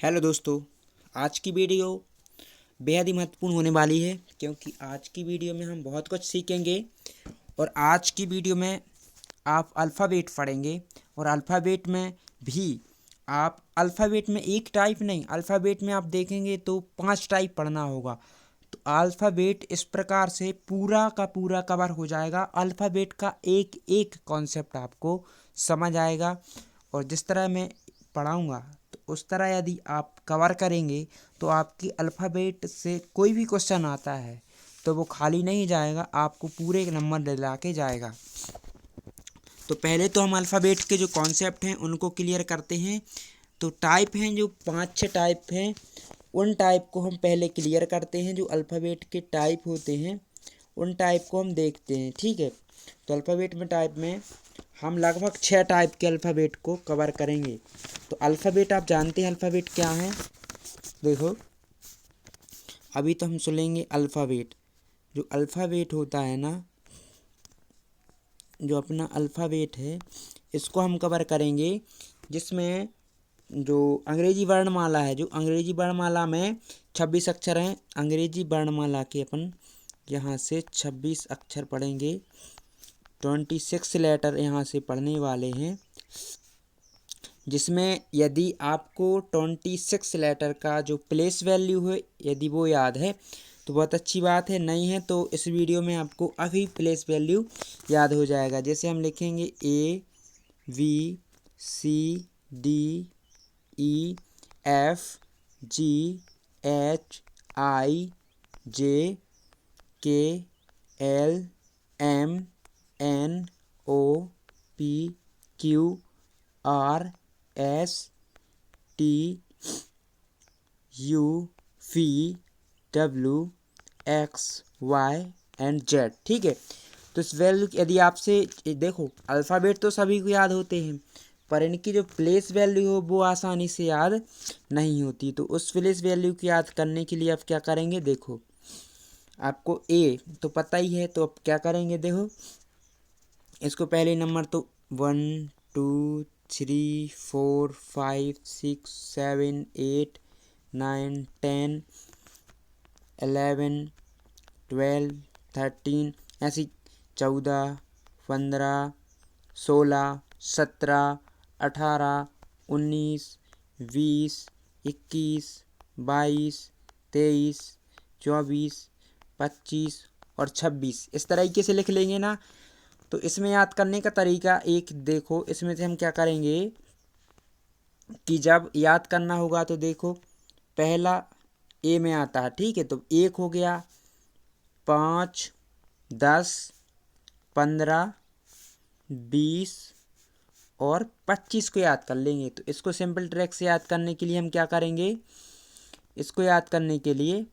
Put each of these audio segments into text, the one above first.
Hello दोस्तों। आज की वीडियो बेहद ही महत्वपूर्ण होने वाली है क्योंकि आज की वीडियो में हम बहुत कुछ सीखेंगे। और आज की वीडियो में आप अल्फ़ाबेट पढ़ेंगे और अल्फ़ाबेट में भी आप अल्फ़ाबेट में एक टाइप नहीं, अल्फ़ाबेट में आप देखेंगे तो 5 टाइप पढ़ना होगा। तो अल्फ़ाबेट इस प्रकार से पूरा का पूरा कवर हो जाएगा। अल्फ़ाबेट का एक एक कॉन्सेप्ट आपको समझ आएगा और जिस तरह मैं पढ़ाऊँगा तो उस तरह यदि आप कवर करेंगे तो आपकी अल्फ़ाबेट से कोई भी क्वेश्चन आता है तो वो खाली नहीं जाएगा, आपको पूरे नंबर दिला के जाएगा। तो पहले तो हम अल्फ़ाबेट के जो कॉन्सेप्ट हैं उनको क्लियर करते हैं। तो टाइप हैं जो 5-6 टाइप हैं, उन टाइप को हम पहले क्लियर करते हैं। जो अल्फ़ाबेट के टाइप होते हैं उन टाइप को हम देखते हैं, ठीक है। तो अल्फ़ाबेट में टाइप में हम लगभग 6 टाइप के अल्फ़ाबेट को कवर करेंगे। तो अल्फ़ाबेट आप जानते हैं अल्फ़ाबेट क्या है। देखो, अभी तो हम सुनेंगे अल्फ़ाबेट। जो अल्फ़ाबेट होता है ना, जो अपना अल्फ़ाबेट है इसको हम कवर करेंगे, जिसमें जो अंग्रेजी वर्णमाला है, जो अंग्रेजी वर्णमाला में 26 अक्षर हैं। अंग्रेजी वर्णमाला के अपन यहाँ से 26 अक्षर पढ़ेंगे, 26 लेटर यहाँ से पढ़ने वाले हैं। जिसमें यदि आपको 26 लेटर का जो प्लेस वैल्यू है यदि वो याद है तो बहुत अच्छी बात है, नहीं है तो इस वीडियो में आपको अभी प्लेस वैल्यू याद हो जाएगा। जैसे हम लिखेंगे ABCDEFGHIJKLMNOPQRSTUV, ठीक है। तो इस वैल्यू यदि आपसे देखो, अल्फ़ाबेट तो सभी को याद होते हैं पर इनकी जो प्लेस वैल्यू हो वो आसानी से याद नहीं होती। तो उस प्लेस वैल्यू को याद करने के लिए आप क्या करेंगे, देखो आपको ए तो पता ही है, तो अब क्या करेंगे, देखो इसको पहले नंबर तो 1 2 3 4 5 6 7 8 9 10 11 12 13 ऐसी 14 15 16 17 18 19 20 21 22 23 24 25 और 26 इस तरीके से लिख लेंगे ना। तो इसमें याद करने का तरीका एक देखो, इसमें से हम क्या करेंगे कि जब याद करना होगा तो देखो पहला ए में आता है, ठीक है। तो 1 हो गया, 5 10 15 20 और 25 को याद कर लेंगे। तो इसको सिंपल ट्रैक से याद करने के लिए हम क्या करेंगे, इसको याद करने के लिए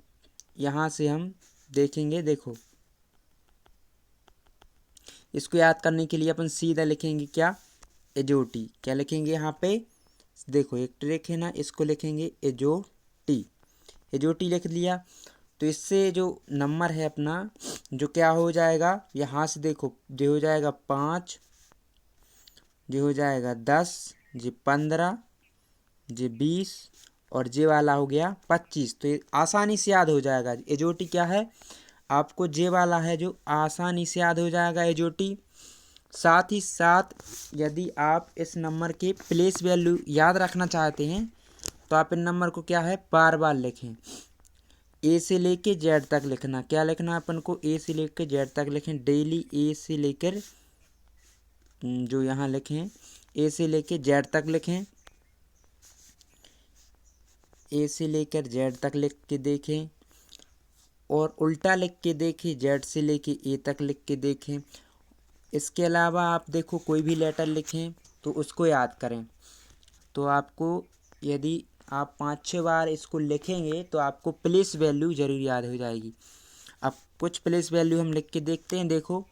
यहाँ से हम देखेंगे, देखो इसको याद करने के लिए अपन सीधा लिखेंगे क्या, एजोटी। क्या लिखेंगे यहाँ पे, देखो एक ट्रिक है ना, इसको लिखेंगे एजोटी। एजोटी लिख लिया तो इससे जो नंबर है अपना जो क्या हो जाएगा, यहाँ से देखो जो हो जाएगा 5, जो हो जाएगा 10, जी 15, जी 20 और जे वाला हो गया 25। तो ये आसानी से याद हो जाएगा। एजोटी क्या है, आपको जे वाला है जो आसानी से याद हो जाएगा एजोटी। साथ ही साथ यदि आप इस नंबर के प्लेस वैल्यू याद रखना चाहते हैं तो आप इन नंबर को क्या है बार बार लिखें, ए से लेके जेड तक लिखना। क्या लिखना है अपन को, ए से लेकर जेड तक लिखें डेली। ए से लेकर जो यहाँ लिखें ए से लेकर जेड तक लिखें, ए से लेकर जेड तक लिख के देखें और उल्टा लिख के देखें, जेड से लेके ए तक लिख के देखें। इसके अलावा आप देखो कोई भी लेटर लिखें तो उसको याद करें। तो आपको यदि आप 5-6 बार इसको लिखेंगे तो आपको प्लेस वैल्यू ज़रूर याद हो जाएगी। अब कुछ प्लेस वैल्यू हम लिख के देखते हैं, देखो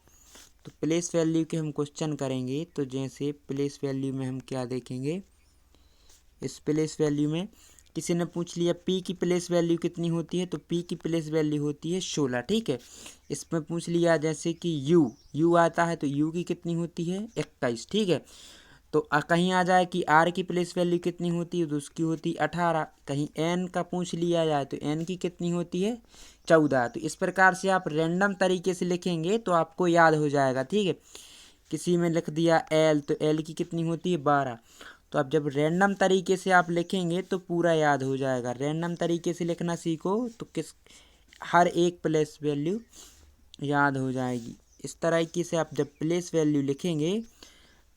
तो प्लेस वैल्यू के हम क्वेश्चन करेंगे। तो जैसे प्लेस वैल्यू में हम क्या देखेंगे, इस प्लेस वैल्यू में किसी ने पूछ लिया पी की प्लेस वैल्यू कितनी होती है, तो पी की प्लेस वैल्यू होती है 16, ठीक है। इसमें पूछ लिया जैसे कि यू आता है तो यू की कितनी होती है 21, ठीक है। तो कहीं आ जाए कि आर की प्लेस वैल्यू कितनी होती है, तो उसकी होती है 18। कहीं एन का पूछ लिया जाए तो एन की कितनी होती है 14। तो इस प्रकार से आप रैंडम तरीके से लिखेंगे तो आपको याद हो जाएगा, ठीक है। किसी में लिख दिया एल, तो एल की कितनी होती है 12। तो आप जब रैंडम तरीके से आप लिखेंगे तो पूरा याद हो जाएगा। रैंडम तरीके से लिखना सीखो तो हर एक प्लेस वैल्यू याद हो जाएगी। इस तरीके से आप जब प्लेस वैल्यू लिखेंगे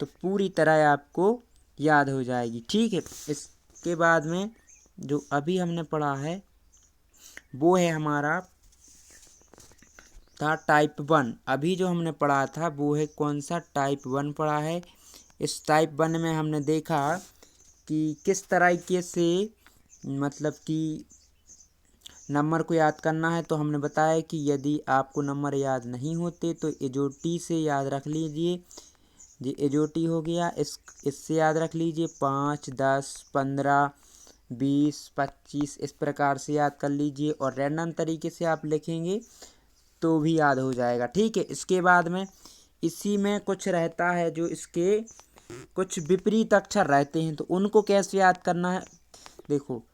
तो पूरी तरह आपको याद हो जाएगी, ठीक है। इसके बाद में जो अभी हमने पढ़ा है वो है हमारा था टाइप 1। अभी जो हमने पढ़ा था वो है कौन सा, टाइप 1 पढ़ा है। इस टाइप 1 में हमने देखा कि किस तरीके से मतलब कि नंबर को याद करना है। तो हमने बताया कि यदि आपको नंबर याद नहीं होते तो एजोटी से याद रख लीजिए। ये एजोटी हो गया, इससे याद रख लीजिए 5, 10, 15, 20, 25 इस प्रकार से याद कर लीजिए। और रैंडम तरीके से आप लिखेंगे तो भी याद हो जाएगा, ठीक है। इसके बाद में इसी में कुछ रहता है जो इसके कुछ विपरीत अक्षर रहते हैं, तो उनको कैसे याद करना है देखो।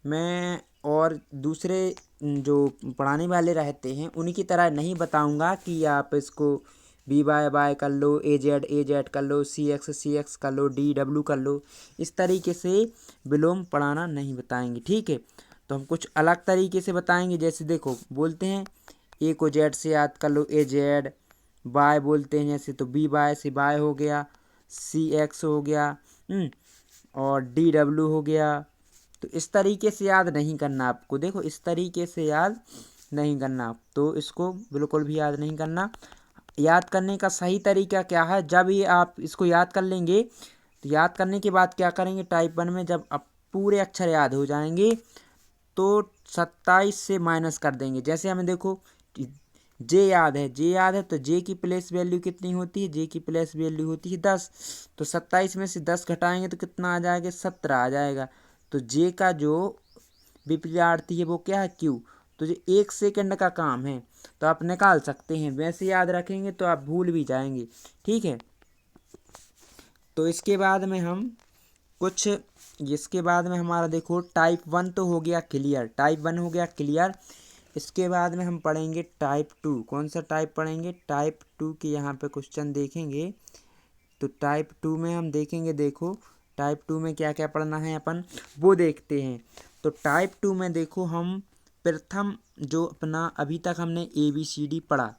मैं और दूसरे जो पढ़ाने वाले रहते हैं उनकी तरह नहीं बताऊंगा कि आप इसको बी वाई कर लो, ए जेड कर लो, सी एक्स कर लो, डी डब्ल्यू कर लो। इस तरीके से विलोम पढ़ाना नहीं बताएंगे, ठीक है। तो हम कुछ अलग तरीके से बताएंगे। जैसे देखो बोलते हैं ए को जेड से याद कर लो, ए जेड। वाई बोलते हैं जैसे तो बी वाई से वाई हो गया, सी एक्स हो गया, और डी डब्ल्यू हो गया। तो इस तरीके से याद नहीं करना आपको, देखो इस तरीके से याद नहीं करना, तो इसको बिल्कुल भी याद नहीं करना। याद करने का सही तरीका क्या है, जब ये आप इसको याद कर लेंगे तो याद करने के बाद क्या करेंगे टाइप 1 में, जब आप पूरे अक्षर याद हो जाएंगे तो 27 से माइनस कर देंगे। जैसे हमें देखो जे याद है तो जे की प्लेस वैल्यू कितनी होती है, जे की प्लेस वैल्यू होती है 10। तो 27 में से 10 घटाएंगे तो कितना आ जाएगा, 17 आ जाएगा। तो जे का जो विपरीतार्थी है वो क्या है, क्यू। तो ये 1 सेकंड का काम है, तो आप निकाल सकते हैं। वैसे याद रखेंगे तो आप भूल भी जाएंगे, ठीक है। तो इसके बाद में हम कुछ इसके बाद में हमारा देखो टाइप 1 तो हो गया क्लियर, टाइप 1 हो गया क्लियर। इसके बाद में हम पढ़ेंगे टाइप 2। कौन सा टाइप पढ़ेंगे, टाइप 2 के यहाँ पे क्वेश्चन देखेंगे। तो टाइप 2 में हम देखेंगे, देखो टाइप 2 में क्या क्या पढ़ना है अपन वो देखते हैं। तो टाइप 2 में देखो हम प्रथम जो अपना अभी तक हमने ABCD पढ़ा,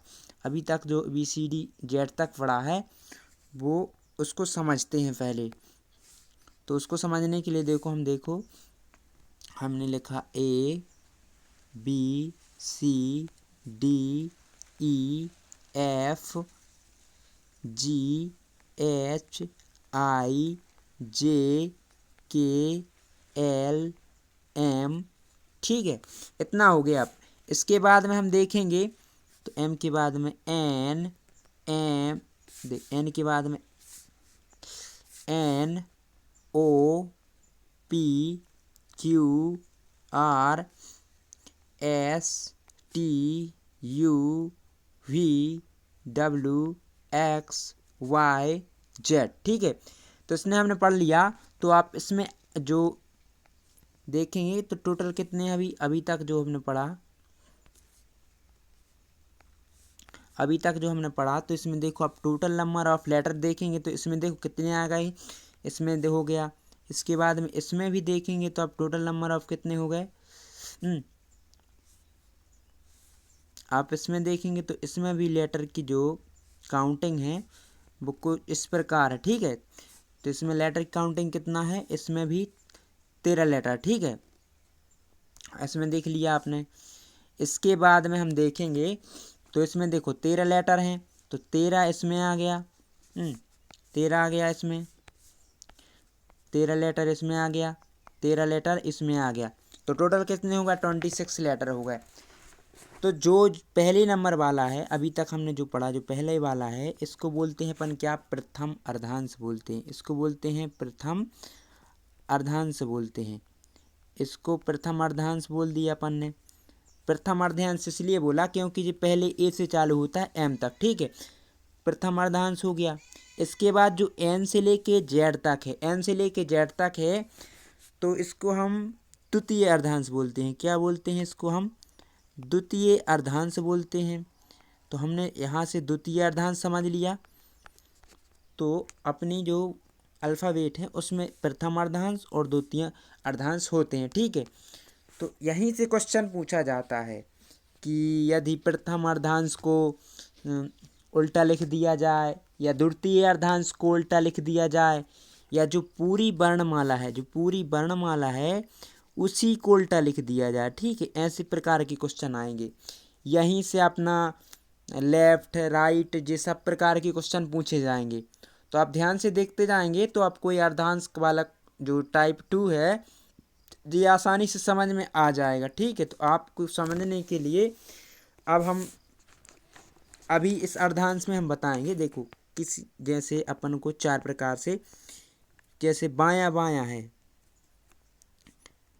अभी तक जो ABCD जेड तक पढ़ा है वो उसको समझते हैं पहले। तो उसको समझने के लिए देखो हमने लिखा ABCDEFGHIJKLM, ठीक है। इतना हो गया। अब इसके बाद में हम देखेंगे तो एम के बाद में एन, एन के बाद में NOPQRSTUVWXYZ, ठीक है। तो इसने हमने पढ़ लिया। तो आप इसमें जो देखेंगे तो टोटल कितने अभी तक जो हमने पढ़ा तो इसमें देखो आप टोटल नंबर ऑफ लेटर देखेंगे तो इसमें देखो कितने आ गए, इसमें हो गया। इसके बाद में इसमें भी देखेंगे तो आप टोटल नंबर ऑफ कितने हो गए, आप इसमें देखेंगे तो इसमें भी लेटर की जो काउंटिंग है वो कुछ इस प्रकार है, ठीक है। तो इसमें लेटर की काउंटिंग कितना है, इसमें भी 13 लेटर, ठीक है। इसमें देख लिया आपने। इसके बाद में हम देखेंगे तो इसमें देखो 13 लेटर हैं तो 13 इसमें आ गया, 13 आ गया, इसमें 13 लेटर इसमें आ गया, 13 लेटर इसमें आ गया। तो टोटल कितने होगा, 26 लेटर हो गए। तो जो पहले नंबर वाला है अभी तक हमने जो पढ़ा, जो पहले वाला है इसको बोलते हैं अपन क्या, प्रथम अर्धांश बोलते हैं। इसको बोलते हैं प्रथम अर्धांश बोलते हैं। इसको प्रथम अर्धांश बोल दिया अपन ने। प्रथम अर्धांश इसलिए बोला क्योंकि ये पहले ए से चालू होता है एम तक, ठीक है। प्रथम अर्धांश हो गया। इसके बाद जो एन से लेके जेड तक है, एन से लेके जेड तक है, तो इसको हम द्वितीय अर्धांश बोलते हैं। क्या बोलते हैं इसको हम? द्वितीय अर्धांश बोलते हैं। तो हमने यहाँ से द्वितीय अर्धांश समझ लिया। तो अपनी जो अल्फ़ाबेट है उसमें प्रथम अर्धांश और द्वितीय अर्धांश होते हैं, ठीक है। तो यहीं से क्वेश्चन पूछा जाता है कि यदि प्रथम अर्धांश को उल्टा लिख दिया जाए या द्वितीय अर्धांश को उल्टा लिख दिया जाए, या जो पूरी वर्णमाला है, जो पूरी वर्णमाला है उसी को उल्टा लिख दिया जाए, ठीक है। ऐसे प्रकार के क्वेश्चन आएंगे। यहीं से अपना लेफ्ट राइट ये सब प्रकार के क्वेश्चन पूछे जाएंगे। तो आप ध्यान से देखते जाएंगे तो आपको ये अर्धांश वाला जो टाइप 2 है ये आसानी से समझ में आ जाएगा, ठीक है। तो आपको समझने के लिए अब हम अभी इस अर्धांश में हम बताएंगे। देखो किसी जैसे अपन को चार प्रकार से, जैसे बायां बायां है,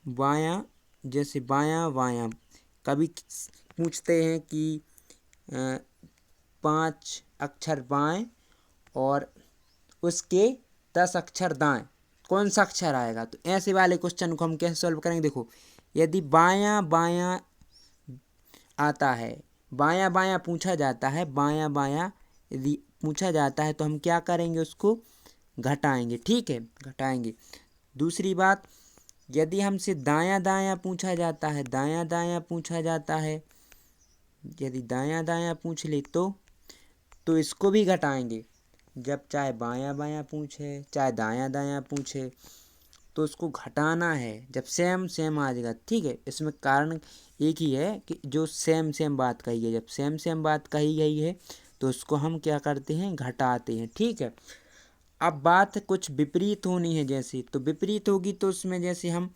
बायां जैसे बायां बायां, कभी पूछते हैं कि 5 अक्षर बाएं और उसके 10 अक्षर दाएं, कौन सा अक्षर आएगा? तो ऐसे वाले क्वेश्चन को हम कैसे सॉल्व करेंगे? देखो यदि बायां बायां आता है, बायां बायां पूछा जाता है, बायां बायां यदि पूछा जाता है तो हम क्या करेंगे? उसको घटाएंगे, ठीक है, घटाएंगे। दूसरी बात, यदि हमसे दायां दायां पूछा जाता है, दायां दायां पूछा जाता है, यदि दायां दायां पूछ ले तो इसको भी घटाएंगे। जब चाहे बायां बायां पूछे चाहे दायां दायां पूछे तो उसको घटाना है जब सेम सेम आ जाएगा, ठीक है। इसमें कारण एक ही है कि जो सेम सेम बात कही है, जब सेम सेम बात कही गई है तो उसको हम क्या करते हैं? घटाते हैं, ठीक है। अब बात कुछ विपरीत होनी है जैसे, तो विपरीत होगी तो उसमें जैसे हम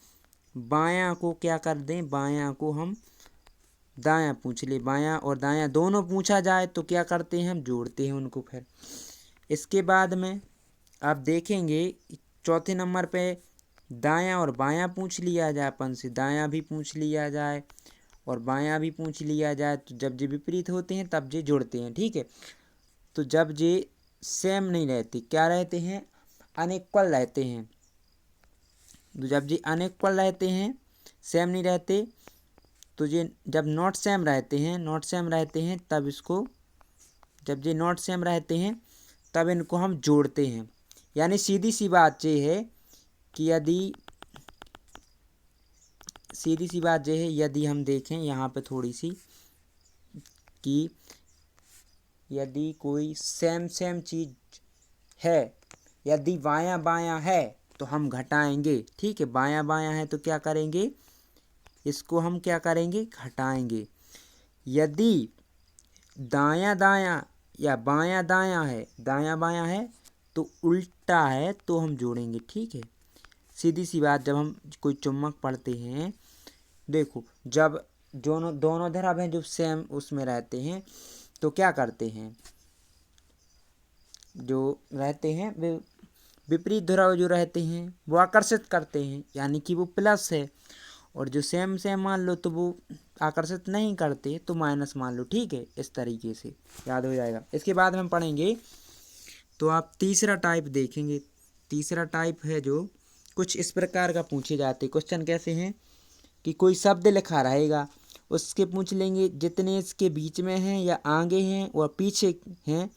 बायां को क्या कर दें? बायां को हम दायां पूछ ले, बायां और दायां दोनों पूछा जाए तो क्या करते हैं? हम जोड़ते हैं उनको। फिर इसके बाद में आप देखेंगे चौथे नंबर पे दायां और बायां पूछ लिया जाए अपन से, दायां भी पूछ लिया जाए और बायां भी पूछ लिया जाए, तो जब ये विपरीत होते हैं तब ये जुड़ते हैं, ठीक है। तो जब ये सेम नहीं रहते, क्या रहते हैं? अनइक्वल रहते हैं। तो जब ये अनइक्वल रहते हैं, सेम नहीं रहते, तो ये जब नॉट सेम रहते हैं, नॉट सेम रहते हैं तब इसको, जब ये नॉट सेम रहते हैं तब इनको हम जोड़ते हैं। यानी सीधी सी बात ये है कि सीधी सी बात ये है, यदि हम देखें यहाँ पे थोड़ी सी कि यदि कोई सेम सेम चीज़ है, यदि बायां बायां है तो हम घटाएंगे, ठीक है। बायां बायां है तो क्या करेंगे? इसको हम क्या करेंगे? घटाएंगे। यदि दायां दायां या बायां दायां है, दायां बायां है तो उल्टा है तो हम जोड़ेंगे, ठीक है। सीधी सी बात, जब हम कोई चुम्बक पढ़ते हैं, देखो जब दोनों ध्रुव हैं जो सेम उसमें रहते हैं तो क्या करते हैं? जो रहते हैं वे विपरीत ध्रुव जो रहते हैं वो आकर्षित करते हैं, यानी कि वो प्लस है। और जो सेम सेम मान लो तो वो आकर्षित नहीं करते तो माइनस मान लो, ठीक है। इस तरीके से याद हो जाएगा। इसके बाद हम पढ़ेंगे तो आप तीसरा टाइप देखेंगे। तीसरा टाइप है जो कुछ इस प्रकार का पूछे जाते क्वेश्चन। कैसे हैं कि कोई शब्द लिखा रहेगा, उसके पूछ लेंगे जितने इसके बीच में हैं या आगे हैं और पीछे हैं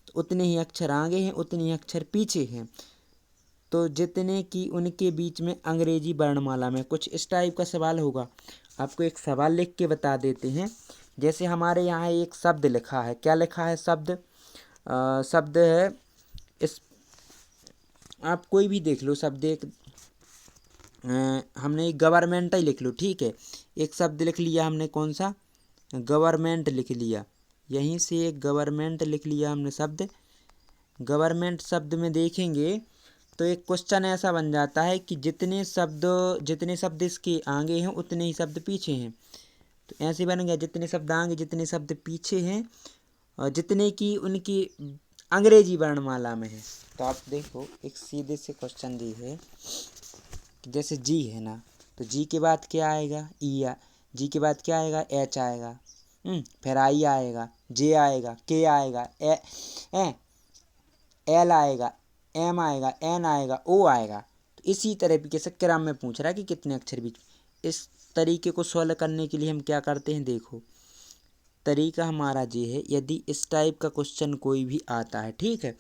तो उतने ही अक्षर आगे हैं उतने ही अक्षर पीछे हैं, तो जितने की उनके बीच में अंग्रेजी वर्णमाला में, कुछ इस टाइप का सवाल होगा। आपको एक सवाल लिख के बता देते हैं। जैसे हमारे यहाँ एक शब्द लिखा है, क्या लिखा है? शब्द है इस, आप कोई भी देख लो शब्द, एक हमने एक गवर्नमेंट ही लिख लो, ठीक है। एक शब्द लिख लिया हमने, कौन सा? गवर्नमेंट लिख लिया। यहीं से एक गवर्नमेंट लिख लिया हमने शब्द। गवर्नमेंट शब्द में देखेंगे तो एक क्वेश्चन ऐसा बन जाता है कि जितने शब्द इसके आगे हैं उतने ही शब्द पीछे हैं। तो ऐसे बन गया, जितने शब्द आगे जितने शब्द पीछे हैं और जितने की उनकी अंग्रेजी वर्णमाला में है। तो आप देखो एक सीधे से क्वेश्चन दी है, जैसे जी है ना, तो जी के बाद क्या आएगा? ई जी के बाद क्या आएगा? एच आएगा, फिर आई आएगा, जे आएगा, के आएगा, एल आएगा, एम आएगा, एन आएगा, ओ आएगा। तो इसी तरीके से क्रम में पूछ रहा है कि कितने अक्षर बीच। इस तरीके को सॉल्व करने के लिए हम क्या करते हैं, देखो तरीका हमारा ये है, यदि इस टाइप का क्वेश्चन कोई भी आता है, ठीक है,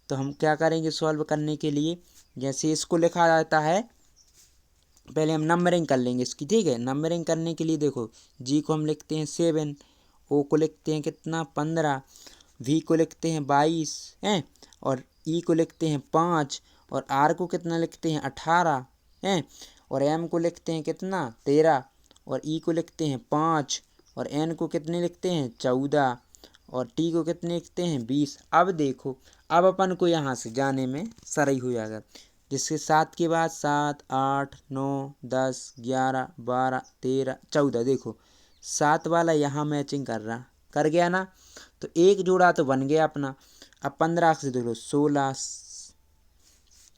तो हम क्या करेंगे सॉल्व करने के लिए, जैसे इसको लिखा जाता है, पहले हम नंबरिंग कर लेंगे इसकी, ठीक है। नंबरिंग करने के लिए देखो, जी को हम लिखते हैं 7, ओ को लिखते हैं कितना 15, वी को लिखते हैं 22 हैं, और ई को लिखते हैं 5, और आर को कितना लिखते हैं 18 हैं, और एम को लिखते हैं कितना 13, और ई को लिखते हैं 5, और एन को कितने लिखते हैं 14, और टी को कितने लिखते हैं 20। अब देखो, अब अपन को यहाँ से जाने में सही हो जाएगा, जिसके 7 के बाद 7, 8, 9, 10, 11, 12, 13, 14। देखो 7 वाला यहाँ मैचिंग कर गया ना, तो एक जोड़ा तो बन गया अपना। अब 15 से देखो 16,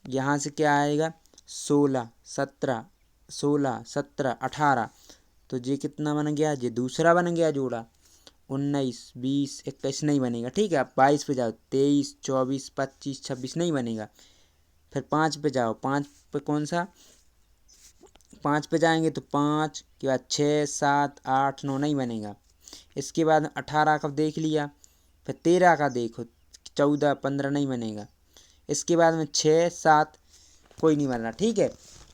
यहाँ से क्या आएगा 16, 17, 16, 17, 18, तो ये कितना बन गया, ये दूसरा बन गया जोड़ा। 19, 20, 21 नहीं बनेगा, ठीक है। अब 22 पे जाओ, 23, 24, 25, 26 नहीं बनेगा। फिर 5 पे जाओ, 5 पे कौन सा, 5 पे जाएंगे तो 5 के बाद 6, 7, 8, 9 नहीं बनेगा। इसके बाद 18 का देख लिया, फिर 13 का देखो, 14, 15 नहीं बनेगा। इसके बाद में 6, 7 कोई नहीं बन रहा, ठीक है।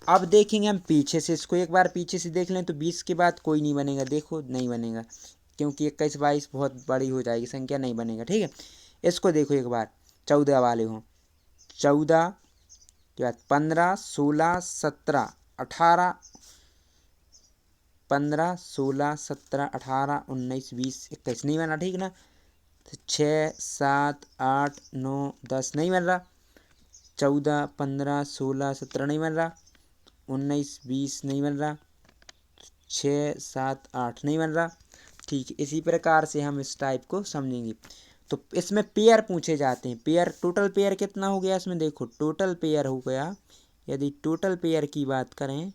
अब देखेंगे हम पीछे से, इसको एक बार पीछे से देख लें तो 20 के बाद कोई नहीं बनेगा, देखो नहीं बनेगा, क्योंकि 21, 22 बहुत बड़ी हो जाएगी संख्या, नहीं बनेगा, ठीक है। इसको देखो एक बार, 14 वाले हों, 14 के बाद 15, 16, 17, 18, 15, 16, 17, 18, 19, 20, 21 नहीं बन रहा, ठीक ना। 6, 7, 8, 9, 10 नहीं बन रहा, 14, 15, 16, 17 नहीं बन रहा, 19, 20 नहीं बन रहा, 6, 7, 8 नहीं बन रहा, ठीक है। इसी प्रकार से हम इस टाइप को समझेंगे। तो इसमें पेयर पूछे जाते हैं, पेयर, टोटल पेयर कितना हो गया इसमें, देखो टोटल पेयर हो गया, यदि टोटल पेयर की बात करें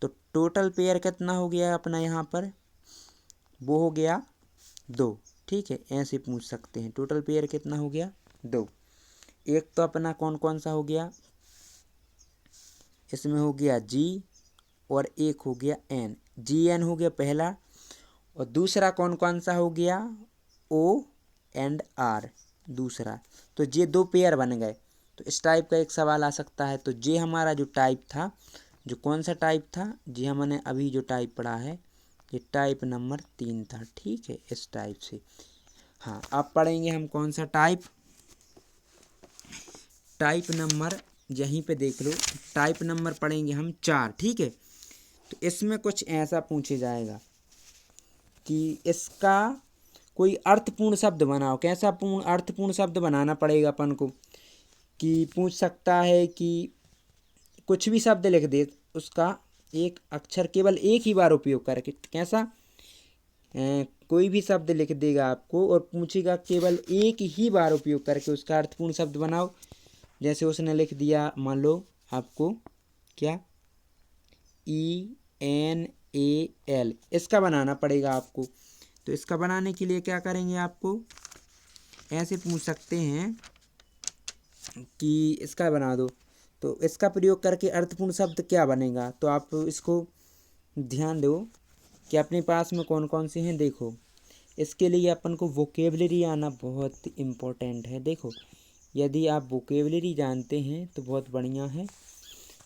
तो टोटल पेयर कितना हो गया अपना यहाँ पर, वो हो गया 2, ठीक है। ऐसे पूछ सकते हैं टोटल पेयर कितना हो गया 2। एक तो अपना कौन कौन सा हो गया, इसमें हो गया जी, और एक हो गया एन, जी एन हो गया पहला, और दूसरा कौन कौन सा हो गया, ओ एंड आर दूसरा। तो ये 2 पेयर बन गए। तो इस टाइप का एक सवाल आ सकता है। तो ये हमारा जो टाइप था, जो कौन सा टाइप था, जी हमने अभी जो टाइप पढ़ा है, ये टाइप नंबर 3 था, ठीक है, इस टाइप से। हाँ, अब पढ़ेंगे हम कौन सा टाइप, टाइप नंबर यहीं पे देख लो, टाइप नंबर पढ़ेंगे हम 4, ठीक है। तो इसमें कुछ ऐसा पूछे जाएगा कि इसका कोई अर्थपूर्ण शब्द बनाओ। कैसा अर्थपूर्ण शब्द बनाना पड़ेगा अपन को, कि पूछ सकता है कि कुछ भी शब्द लिख दे, उसका एक अक्षर केवल एक ही बार उपयोग करके, कैसा कोई भी शब्द लिख देगा आपको और पूछेगा केवल एक ही बार उपयोग करके उसका अर्थपूर्ण शब्द बनाओ। जैसे उसने लिख दिया, मान लो आपको क्या, ENAL, इसका बनाना पड़ेगा आपको। तो इसका बनाने के लिए क्या करेंगे, आपको ऐसे पूछ सकते हैं कि इसका बना दो, तो इसका प्रयोग करके अर्थपूर्ण शब्द क्या बनेगा। तो आप इसको ध्यान दो कि अपने पास में कौन कौन से हैं। देखो, इसके लिए अपन को वोकेबलरी आना बहुत इम्पोर्टेंट है। देखो, यदि आप वोकेबलरी जानते हैं तो बहुत बढ़िया है,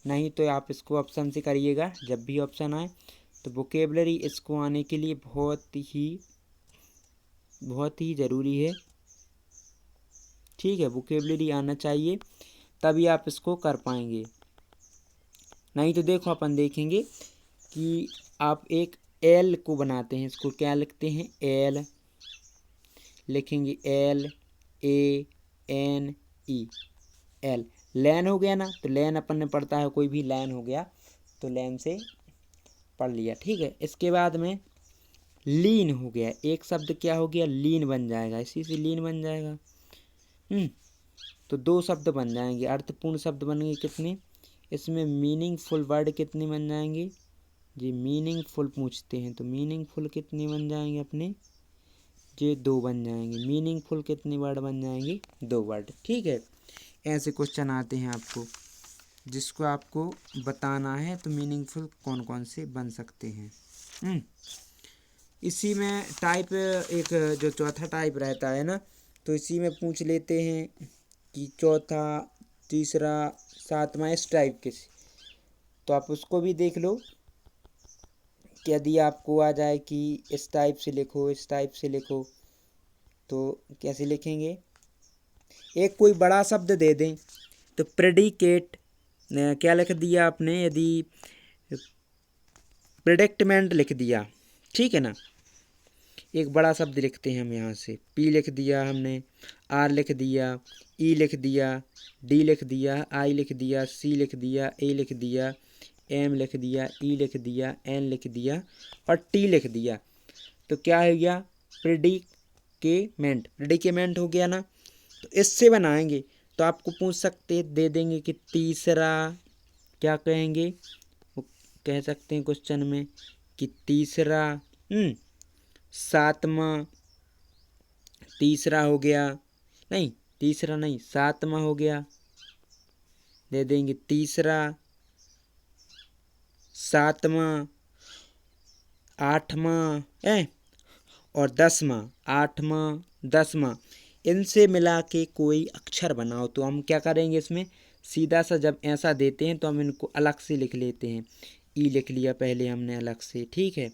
नहीं तो आप इसको ऑप्शन से करिएगा। जब भी ऑप्शन आए तो वोकेबलरी इसको आने के लिए बहुत ही ज़रूरी है, ठीक है। वोकेबलरी आना चाहिए, तभी आप इसको कर पाएंगे। नहीं तो देखो, अपन देखेंगे कि आप एक एल को बनाते हैं, इसको क्या लिखते हैं, एल लिखेंगे, LANE, एल, लैन हो गया ना। तो लैन अपन ने पढ़ता है, कोई भी लैन हो गया तो लैन से पढ़ लिया, ठीक है। इसके बाद में लीन हो गया, एक शब्द क्या हो गया, लीन बन जाएगा, इसी से लीन बन जाएगा। तो 2 शब्द बन जाएंगे, अर्थपूर्ण शब्द बन गए कितने, इसमें मीनिंगफुल वर्ड कितने बन जाएंगे, जी मीनिंगफुल पूछते हैं तो मीनिंगफुल कितने बन जाएंगे अपने, ये 2 बन जाएंगे। मीनिंगफुल कितने वर्ड बन जाएंगे? 2 वर्ड। ठीक है, ऐसे क्वेश्चन आते हैं आपको, जिसको आपको बताना है तो मीनिंगफुल कौन कौन से बन सकते हैं। इसी में टाइप एक जो चौथा टाइप रहता है ना, तो इसी में पूछ लेते हैं कि चौथा, तीसरा, सातवां इस टाइप के, तो आप उसको भी देख लो कि यदि आपको आ जाए कि इस टाइप से लिखो, इस टाइप से लिखो, तो कैसे लिखेंगे? एक कोई बड़ा शब्द दे दें तो प्रेडिकेट क्या लिख दिया आपने, यदि प्रेडिक्टमेंट लिख दिया, ठीक है ना, एक बड़ा शब्द लिखते हैं हम यहाँ से, पी लिख दिया हमने, आर लिख दिया, ई लिख दिया, डी लिख दिया, आई लिख दिया, सी लिख दिया, ए लिख दिया, एम लिख दिया, ई लिख दिया, एन लिख दिया और टी लिख दिया, तो क्या हो गया? प्रेडिकेमेंट। प्रेडिकेमेंट हो गया ना, तो इससे बनाएंगे तो आपको पूछ सकते दे देंगे कि तीसरा क्या कहेंगे, वो कह सकते हैं क्वेश्चन में कि तीसरा, सातवां, तीसरा हो गया, नहीं तीसरा नहीं, सातवां हो गया, दे देंगे तीसरा, सातवां, आठवां और 10वां, 8वां 10वां, इनसे मिला के कोई अक्षर बनाओ। तो हम क्या करेंगे इसमें, सीधा सा जब ऐसा देते हैं तो हम इनको अलग से लिख लेते हैं। ई लिख लिया पहले हमने अलग से, ठीक है,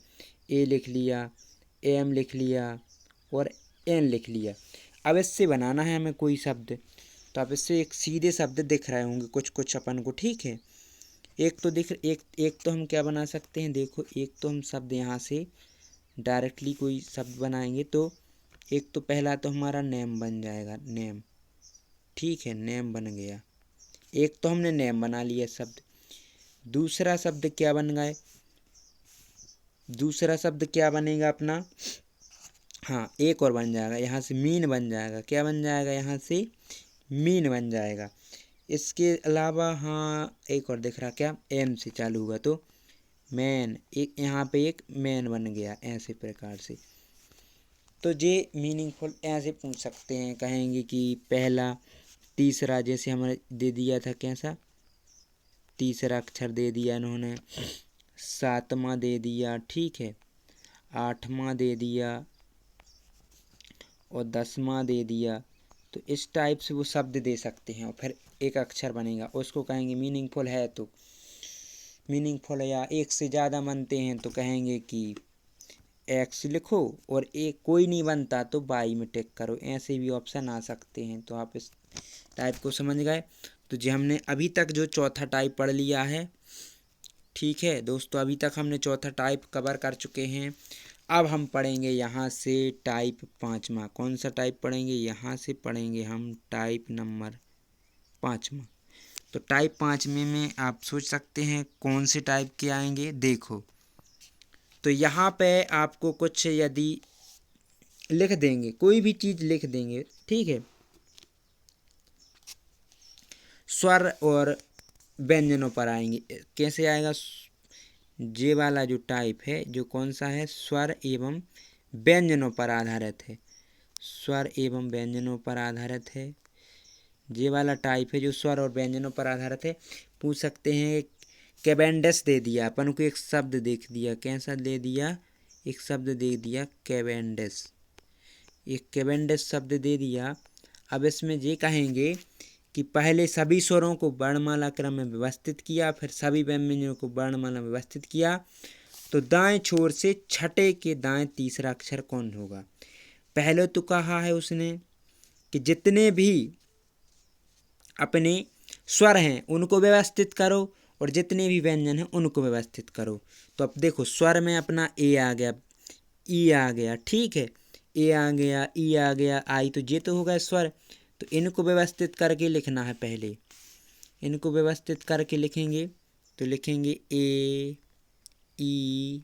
ए लिख लिया, एम लिख लिया और एन लिख लिया। अब इससे बनाना है हमें कोई शब्द, तो आप इससे एक सीधे शब्द दिख रहे होंगे कुछ कुछ अपन को, ठीक है। एक तो हम क्या बना सकते हैं, देखो एक तो हम शब्द यहाँ से डायरेक्टली कोई शब्द बनाएंगे, तो एक तो पहला तो हमारा नेम बन जाएगा, नेम, ठीक है, नेम बन गया, एक तो हमने नेम बना लिया शब्द। दूसरा शब्द क्या बन गए, दूसरा शब्द क्या बनेगा अपना, हाँ एक और बन जाएगा यहाँ से, मीन बन जाएगा। क्या बन जाएगा यहाँ से? मीन बन जाएगा। इसके अलावा हाँ एक और दिख रहा, क्या, एम से चालू हुआ, तो मैन, एक यहाँ पे एक मैन बन गया, ऐसे प्रकार से। तो ये मीनिंगफुल ऐसे पूछ सकते हैं, कहेंगे कि पहला, तीसरा, जैसे हमारे दे दिया था कैसा, तीसरा अक्षर दे दिया इन्होंने, सातवां दे दिया, ठीक है, आठवां दे दिया और 10वां दे दिया, तो इस टाइप से वो शब्द दे सकते हैं और फिर एक अक्षर बनेगा, उसको कहेंगे मीनिंगफुल है। तो मीनिंगफुल है, या एक से ज़्यादा बनते हैं तो कहेंगे कि एक्स लिखो, और एक कोई नहीं बनता तो वाई में टिक करो, ऐसे भी ऑप्शन आ सकते हैं। तो आप इस टाइप को समझ गए। तो जी हमने अभी तक जो चौथा टाइप पढ़ लिया है, ठीक है दोस्तों, अभी तक हमने चौथा टाइप कवर कर चुके हैं। अब हम पढ़ेंगे यहाँ से टाइप 5वां। कौन सा टाइप पढ़ेंगे? यहाँ से पढ़ेंगे हम टाइप नंबर 5वां। तो टाइप 5वें में आप सोच सकते हैं कौन से टाइप के आएंगे। देखो तो यहाँ पे आपको कुछ यदि लिख देंगे, कोई भी चीज़ लिख देंगे, ठीक है, स्वर और व्यंजनों पर आएंगे। कैसे आएगा? ये वाला जो टाइप है, जो कौन सा है, स्वर एवं व्यंजनों पर आधारित है, स्वर एवं व्यंजनों पर आधारित है। ये वाला टाइप है जो स्वर और व्यंजनों पर आधारित है। पूछ सकते हैं, कैवेंडस दे दिया अपन को, एक शब्द देख दिया, कैसा दे दिया, एक शब्द दे दिया कैवेंडस, एक कैवेंडस शब्द दे दिया। अब इसमें ये कहेंगे कि पहले सभी स्वरों को वर्णमाला क्रम में व्यवस्थित किया, फिर सभी व्यंजनों को वर्णमाला में व्यवस्थित किया, तो दाएं छोर से छठे के दाएं तीसरा अक्षर कौन होगा। पहले तो कहा है उसने कि जितने भी अपने स्वर हैं उनको व्यवस्थित करो और जितने भी व्यंजन हैं उनको व्यवस्थित करो। तो अब देखो स्वर में अपना ए आ गया, ई आ गया, ठीक है, ए आ गया, ई आ गया, आई, तो ये तो होगा स्वर। तो इनको व्यवस्थित करके लिखना है, पहले इनको व्यवस्थित करके लिखेंगे, तो लिखेंगे ए, ई,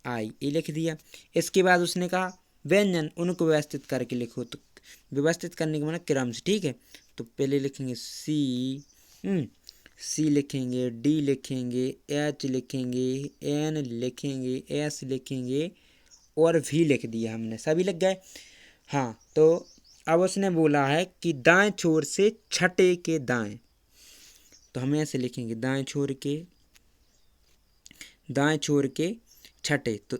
आई, ए लिख दिया। इसके बाद उसने कहा व्यंजन उनको व्यवस्थित करके लिखो, तो व्यवस्थित करने के माना क्रम से, ठीक है। तो पहले लिखेंगे सी, सी लिखेंगे, डी लिखेंगे, एच लिखेंगे, एन लिखेंगे, एस लिखेंगे और भी लिख दिया हमने, सभी लग गए। हाँ, तो अब उसने बोला है कि दाएं छोर से छठे के दाएं, तो हम ऐसे लिखेंगे दाएं छोर के छठे, तो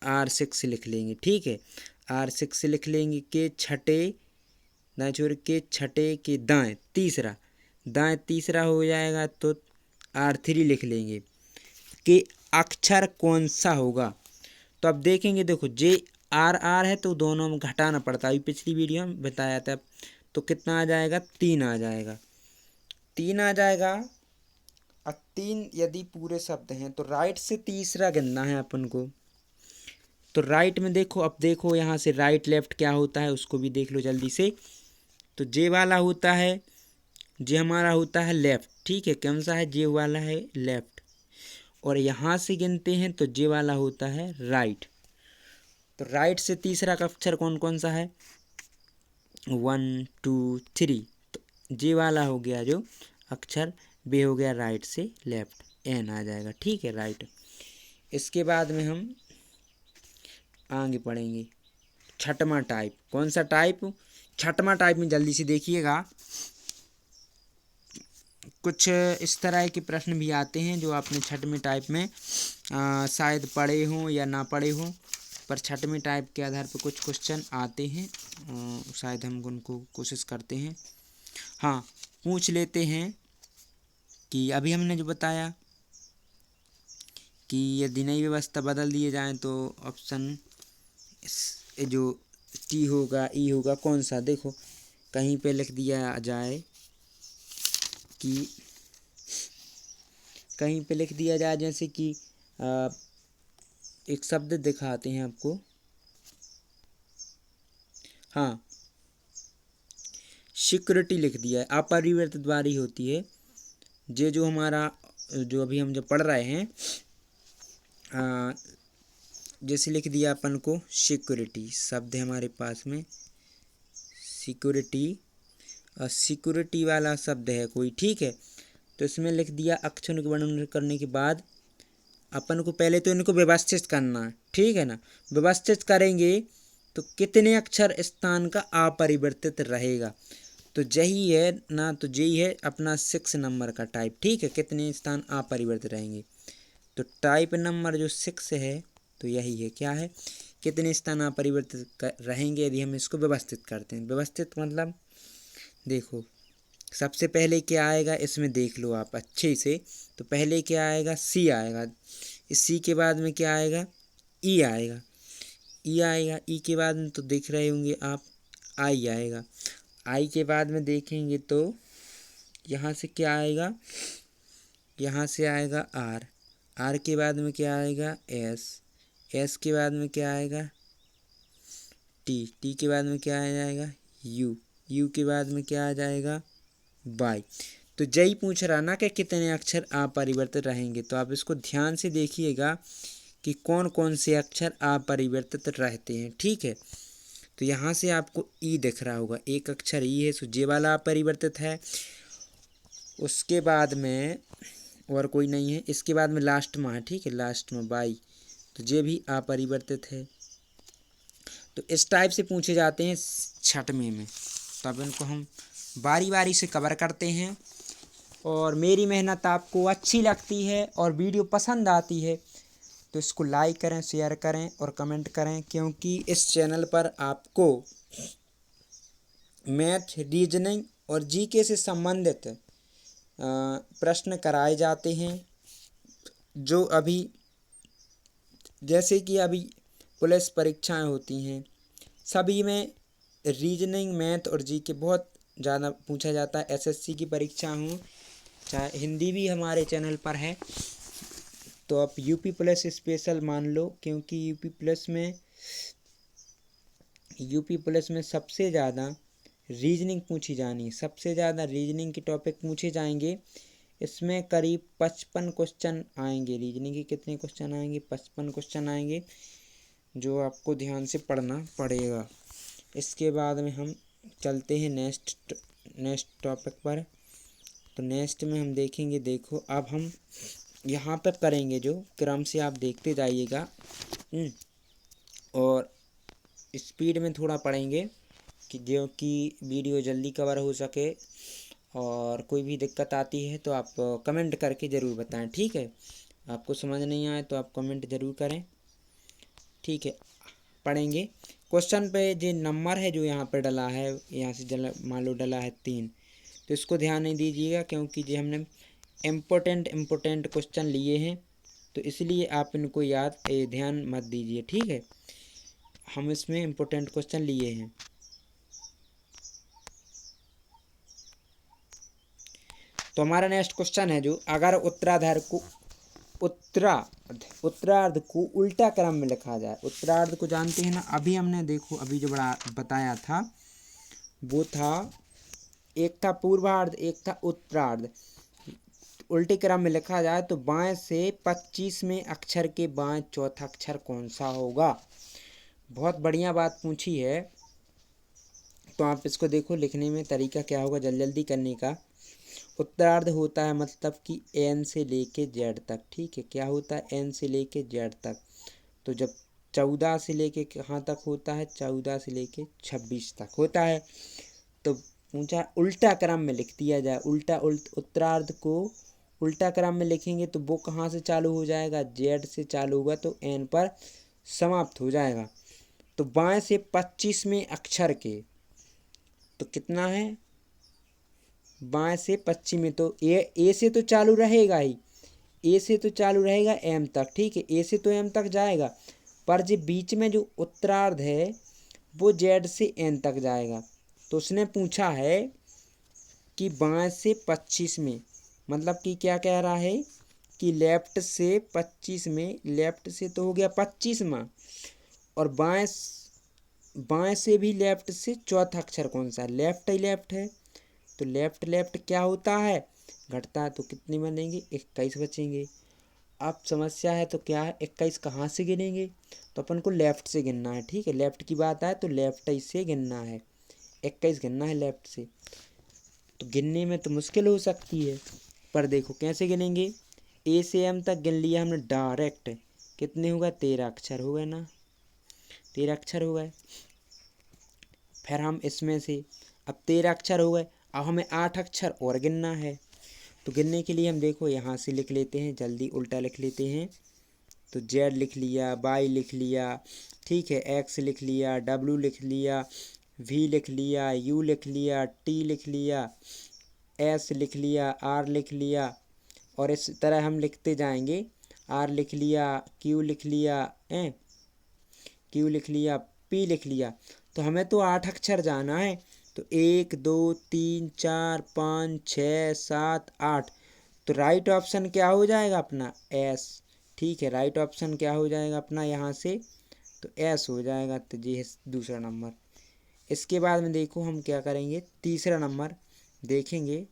R6 लिख लेंगे। ठीक है, R6 लिख लेंगे के छठे, दाएं छोर के छठे के दाएं तीसरा हो जाएगा, तो R3 लिख लेंगे कि अक्षर कौन सा होगा। तो अब देखेंगे, देखो JRR है तो दोनों में घटाना पड़ता है, अभी पिछली वीडियो में बताया था। तो कितना आ जाएगा, 3 आ जाएगा, 3 आ जाएगा। अब 3 यदि पूरे शब्द हैं तो राइट से तीसरा गिनना है अपन को। तो राइट में देखो, अब देखो यहाँ से राइट लेफ्ट क्या होता है उसको भी देख लो जल्दी से। तो जे वाला होता है, जे हमारा होता है लेफ्ट। ठीक है, कौन सा है, जे वाला है लेफ्ट। और यहाँ से गिनते हैं तो जे वाला होता है राइट। तो राइट से तीसरा का अक्षर कौन कौन सा है, 1 2 3। तो जे वाला हो गया जो अक्षर, बे हो गया राइट से लेफ्ट, एन आ जाएगा। ठीक है, राइट। इसके बाद में हम आगे पढ़ेंगे छठवां टाइप। कौन सा टाइप, छठवां टाइप में जल्दी से देखिएगा, कुछ इस तरह के प्रश्न भी आते हैं जो आपने छठवें टाइप में शायद पढ़े हों या ना पढ़े हों, पर छठवें टाइप के आधार पर कुछ क्वेश्चन आते हैं। शायद हम उनको कोशिश करते हैं। हाँ, पूछ लेते हैं कि अभी हमने जो बताया कि यदि नई व्यवस्था बदल दिए जाएं तो ऑप्शन जो टी होगा, ई होगा, कौन सा, देखो कहीं पे लिख दिया जाए कि कहीं पे लिख दिया जाए जैसे कि एक शब्द दिखाते हैं आपको। हाँ, सिक्योरिटी लिख दिया है, अपरिवर्तित वाली होती है। ये जो हमारा जो अभी हम जो पढ़ रहे हैं, जैसे लिख दिया अपन को सिक्योरिटी, शब्द है हमारे पास में सिक्योरिटी, सिक्योरिटी वाला शब्द है कोई। ठीक है, तो इसमें लिख दिया अक्षरों के वर्णन करने के बाद अपन को पहले तो इनको व्यवस्थित करना है। ठीक है ना, व्यवस्थित करेंगे तो कितने अक्षर स्थान का अपरिवर्तित रहेगा, तो यही है ना, तो यही है अपना 6 नंबर का टाइप। ठीक है, कितने स्थान अपरिवर्तित रहेंगे, तो टाइप नंबर जो 6 है तो यही है, क्या है, कितने स्थान अपरिवर्तित रहेंगे यदि हम इसको व्यवस्थित करते हैं। व्यवस्थित मतलब देखो सबसे पहले क्या आएगा इसमें देख लो आप अच्छे से। तो पहले क्या आएगा, सी आएगा, इस सी के बाद में क्या आएगा, ई आएगा, ई आएगा, ई के बाद में तो देख रहे होंगे आप आई आएगा, आई के बाद में देखेंगे तो यहाँ से क्या आएगा, यहाँ से आएगा आर, आर के बाद में क्या आएगा, एस, एस के बाद में क्या आएगा, टी, टी के बाद में क्या आ जाएगा, यू, यू के बाद में क्या आ जाएगा, वाई। तो यही पूछ रहा ना कि कितने अक्षर अपरिवर्तित रहेंगे, तो आप इसको ध्यान से देखिएगा कि कौन कौन से अक्षर अपरिवर्तित रहते हैं। ठीक है, तो यहाँ से आपको ई दिख रहा होगा, एक अक्षर ई है, सो जे वाला अपरिवर्तित है। उसके बाद में और कोई नहीं है, इसके बाद में लास्ट में है। ठीक है, लास्ट में बाई, तो ये भी अपरिवर्तित है। तो इस टाइप से पूछे जाते हैं छठवें में। तो अब इनको हम बारी बारी से कवर करते हैं। और मेरी मेहनत आपको अच्छी लगती है और वीडियो पसंद आती है तो इसको लाइक करें, शेयर करें और कमेंट करें, क्योंकि इस चैनल पर आपको मैथ, रीजनिंग और जीके से संबंधित प्रश्न कराए जाते हैं। जो अभी जैसे कि अभी पुलिस परीक्षाएं होती हैं, सभी में रीजनिंग, मैथ और जीके बहुत ज़्यादा पूछा जाता है। एसएससी की परीक्षा हो चाहे हिंदी भी हमारे चैनल पर है, तो आप यूपी प्लस स्पेशल मान लो, क्योंकि यूपी प्लस में सबसे ज़्यादा रीजनिंग पूछी जानी है, सबसे ज़्यादा रीजनिंग के टॉपिक पूछे जाएंगे। इसमें करीब 55 क्वेश्चन आएंगे। रीजनिंग के कितने क्वेश्चन आएंगे, 55 क्वेश्चन आएंगे, जो आपको ध्यान से पढ़ना पड़ेगा। इसके बाद में हम चलते हैं नेक्स्ट टॉपिक पर। तो नेक्स्ट में हम देखेंगे, देखो अब हम यहाँ पर करेंगे, जो क्रम से आप देखते जाइएगा। और स्पीड में थोड़ा पढ़ेंगे कि जो कि वीडियो जल्दी कवर हो सके। और कोई भी दिक्कत आती है तो आप कमेंट करके ज़रूर बताएं, ठीक है। आपको समझ नहीं आए तो आप कमेंट ज़रूर करें, ठीक है। पढ़ेंगे क्वेश्चन पे जो नंबर है जो यहाँ पे डला है, यहाँ से मान लो डला है 3, तो इसको ध्यान नहीं दीजिएगा क्योंकि जो हमने इम्पोर्टेंट क्वेश्चन लिए हैं, तो इसलिए आप इनको ध्यान मत दीजिए, ठीक है। हम इसमें इम्पोर्टेंट क्वेश्चन लिए हैं। तो हमारा नेक्स्ट क्वेश्चन है जो अगर उत्तरार्ध को उल्टा क्रम में लिखा जाए। उत्तरार्ध को जानते हैं ना, अभी हमने देखो अभी जो बड़ा बताया था वो था, एक था पूर्वार्ध एक था उत्तरार्ध। उल्टे क्रम में लिखा जाए तो बाएं से 25वें अक्षर के बाएं चौथा अक्षर कौन सा होगा। बहुत बढ़िया बात पूछी है। तो आप इसको देखो लिखने में तरीका क्या होगा जल्दी करने का। उत्तरार्ध होता है मतलब कि एन से लेके जेड तक, ठीक है। क्या होता है, एन से लेके जेड तक। तो जब 14 से लेके कहाँ तक होता है, 14 से लेके 26 तक होता है। तो पूछा उल्टा क्रम में लिख दिया जाए। उत्तरार्ध को उल्टा क्रम में लिखेंगे तो वो कहाँ से चालू हो जाएगा, जेड से चालू होगा तो एन पर समाप्त हो जाएगा। तो बाएं से 25वें अक्षर के, तो कितना है, बाएं से 25 में, तो ए से तो चालू रहेगा ही, ए से तो चालू रहेगा एम तक, ठीक है। ए से तो एम तक जाएगा, पर जो बीच में जो उत्तरार्ध है वो जेड से एन तक जाएगा। तो उसने पूछा है कि बाएं से 25 में, मतलब कि क्या कह रहा है कि लेफ्ट से 25 में, लेफ्ट से तो हो गया 25वां, और बाएं से भी लेफ्ट से चौथा अक्षर कौन सा है, लेफ्ट ही लेफ्ट है। तो लेफ्ट क्या होता है, घटता है, तो कितने बनेंगे, 21 बचेंगे। अब समस्या है तो क्या है, 21 कहाँ से गिनेंगे, तो अपन को लेफ्ट से गिनना है, ठीक है। लेफ्ट की बात आए तो लेफ्ट ही से गिनना है, 21 गिनना है लेफ्ट से। तो गिनने में तो मुश्किल हो सकती है, पर देखो कैसे गिनेंगे। ए से एम तक गिन लिया हमने डायरेक्ट, कितने हो गए, 13 अक्षर हो गए ना, 13 अक्षर हो गए। फिर हम इसमें से, अब 13 अक्षर हो गए, अब हमें 8 अक्षर और गिनना है। तो गिनने के लिए हम देखो यहाँ से लिख लेते हैं, जल्दी उल्टा लिख लेते हैं। तो जेड लिख लिया, वाई लिख लिया, ठीक है, एक्स लिख लिया, डब्ल्यू लिख लिया, वी लिख लिया, यू लिख लिया, टी लिख लिया, एस लिख लिया, आर लिख लिया, और इस तरह हम लिखते जाएंगे। आर लिख लिया, क्यू लिख लिया, क्यू लिख लिया, पी लिख लिया। तो हमें तो 8 अक्षर जाना है। तो 1 2 3 4 5 6 7 8। तो राइट ऑप्शन क्या हो जाएगा अपना, एस, ठीक है। राइट ऑप्शन क्या हो जाएगा अपना यहाँ से, तो एस हो जाएगा। तो ये है दूसरा नंबर। इसके बाद में देखो हम क्या करेंगे, तीसरा नंबर देखेंगे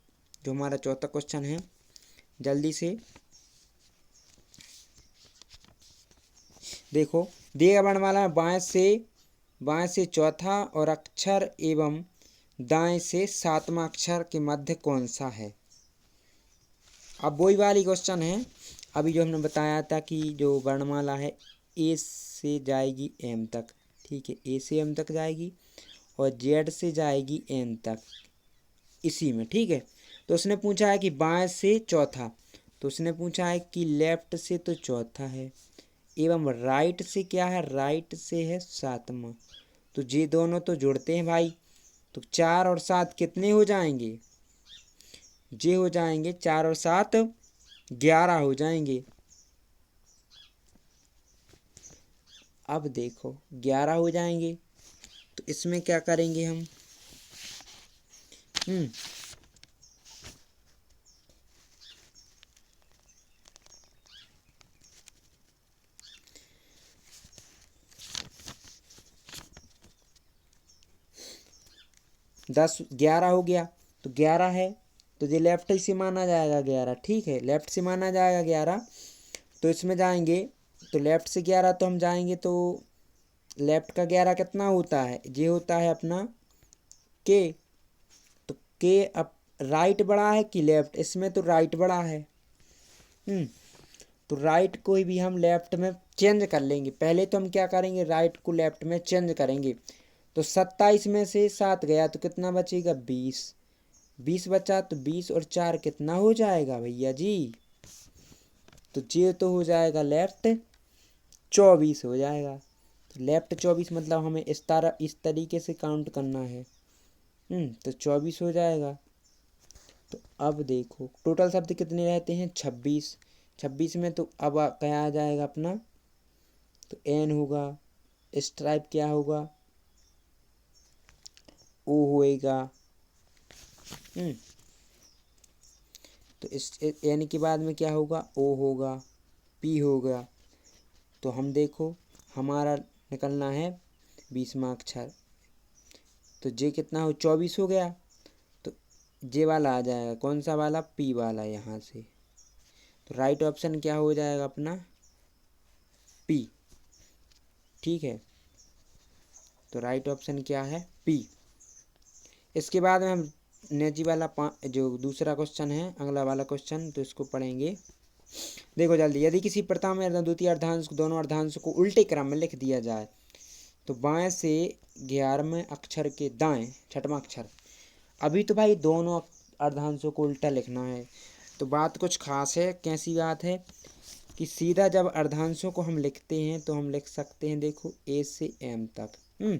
जो हमारा चौथा क्वेश्चन है। जल्दी से देखो, दिए गए वर्णमाला में बाएं से चौथा और अक्षर एवं दाएं से 7वां अक्षर के मध्य कौन सा है। अब वही वाली क्वेश्चन है अभी जो हमने बताया था कि जो वर्णमाला है ए से जाएगी एम तक, ठीक है, ए से एम तक जाएगी और जेड से जाएगी एन तक, इसी में, ठीक है। तो उसने पूछा है कि बाएं से चौथा, तो उसने पूछा है कि लेफ्ट से तो चौथा है एवं राइट से क्या है, राइट से है 7वां। तो ये दोनों तो जुड़ते हैं भाई। तो 4 और 7 कितने हो जाएंगे, ये हो जाएंगे 4 और 7 11 हो जाएंगे। अब देखो 11 हो जाएंगे, तो इसमें क्या करेंगे हम, 10 11 हो गया। तो 11 है तो ये लेफ्ट ही से माना जाएगा 11, ठीक है, लेफ्ट से माना जाएगा 11। तो इसमें जाएंगे तो लेफ्ट से 11, तो हम जाएंगे तो लेफ्ट का 11 कितना होता है, ये होता है अपना के। तो के अब राइट बड़ा है कि लेफ्ट, इसमें तो राइट बड़ा है। तो राइट को भी हम लेफ्ट में चेंज कर लेंगे। पहले तो हम क्या करेंगे, राइट को लेफ्ट में चेंज करेंगे। तो 27 में से 7 गया तो कितना बचेगा, 20। 20 बचा तो 20 और 4 कितना हो जाएगा भैया जी, तो ये तो हो जाएगा लेफ्ट 24 हो जाएगा। तो लेफ्ट 24 मतलब हमें इस तरीके से काउंट करना है। तो 24 हो जाएगा। तो अब देखो टोटल शब्द कितने रहते हैं, 26। 26 में तो अब क्या आ जाएगा अपना, तो एन होगा, स्ट्राइप क्या होगा, ओ होएगा। तो इस एन के बाद में क्या होगा, ओ होगा, पी होगा। तो हम देखो हमारा निकलना है 20वां अक्षर। तो जे कितना हो, 24 हो गया। तो जे वाला आ जाएगा, कौन सा वाला, पी वाला यहाँ से। तो राइट ऑप्शन क्या हो जाएगा अपना, पी। ठीक है, तो राइट ऑप्शन क्या है, पी। इसके बाद में हम नेजी वाला जो दूसरा क्वेश्चन है, अगला वाला क्वेश्चन, तो इसको पढ़ेंगे। देखो जल्दी, यदि किसी प्रथम या द्वितीय अर्धांश को, दोनों अर्धांश को उल्टे क्रम में लिख दिया जाए तो बाएं से 11वें अक्षर के दाएं 6वां अक्षर। अभी तो भाई दोनों अर्धांशों को उल्टा लिखना है। तो बात कुछ खास है, कैसी बात है कि सीधा जब अर्धांशों को हम लिखते हैं तो हम लिख सकते हैं, देखो ए से एम तक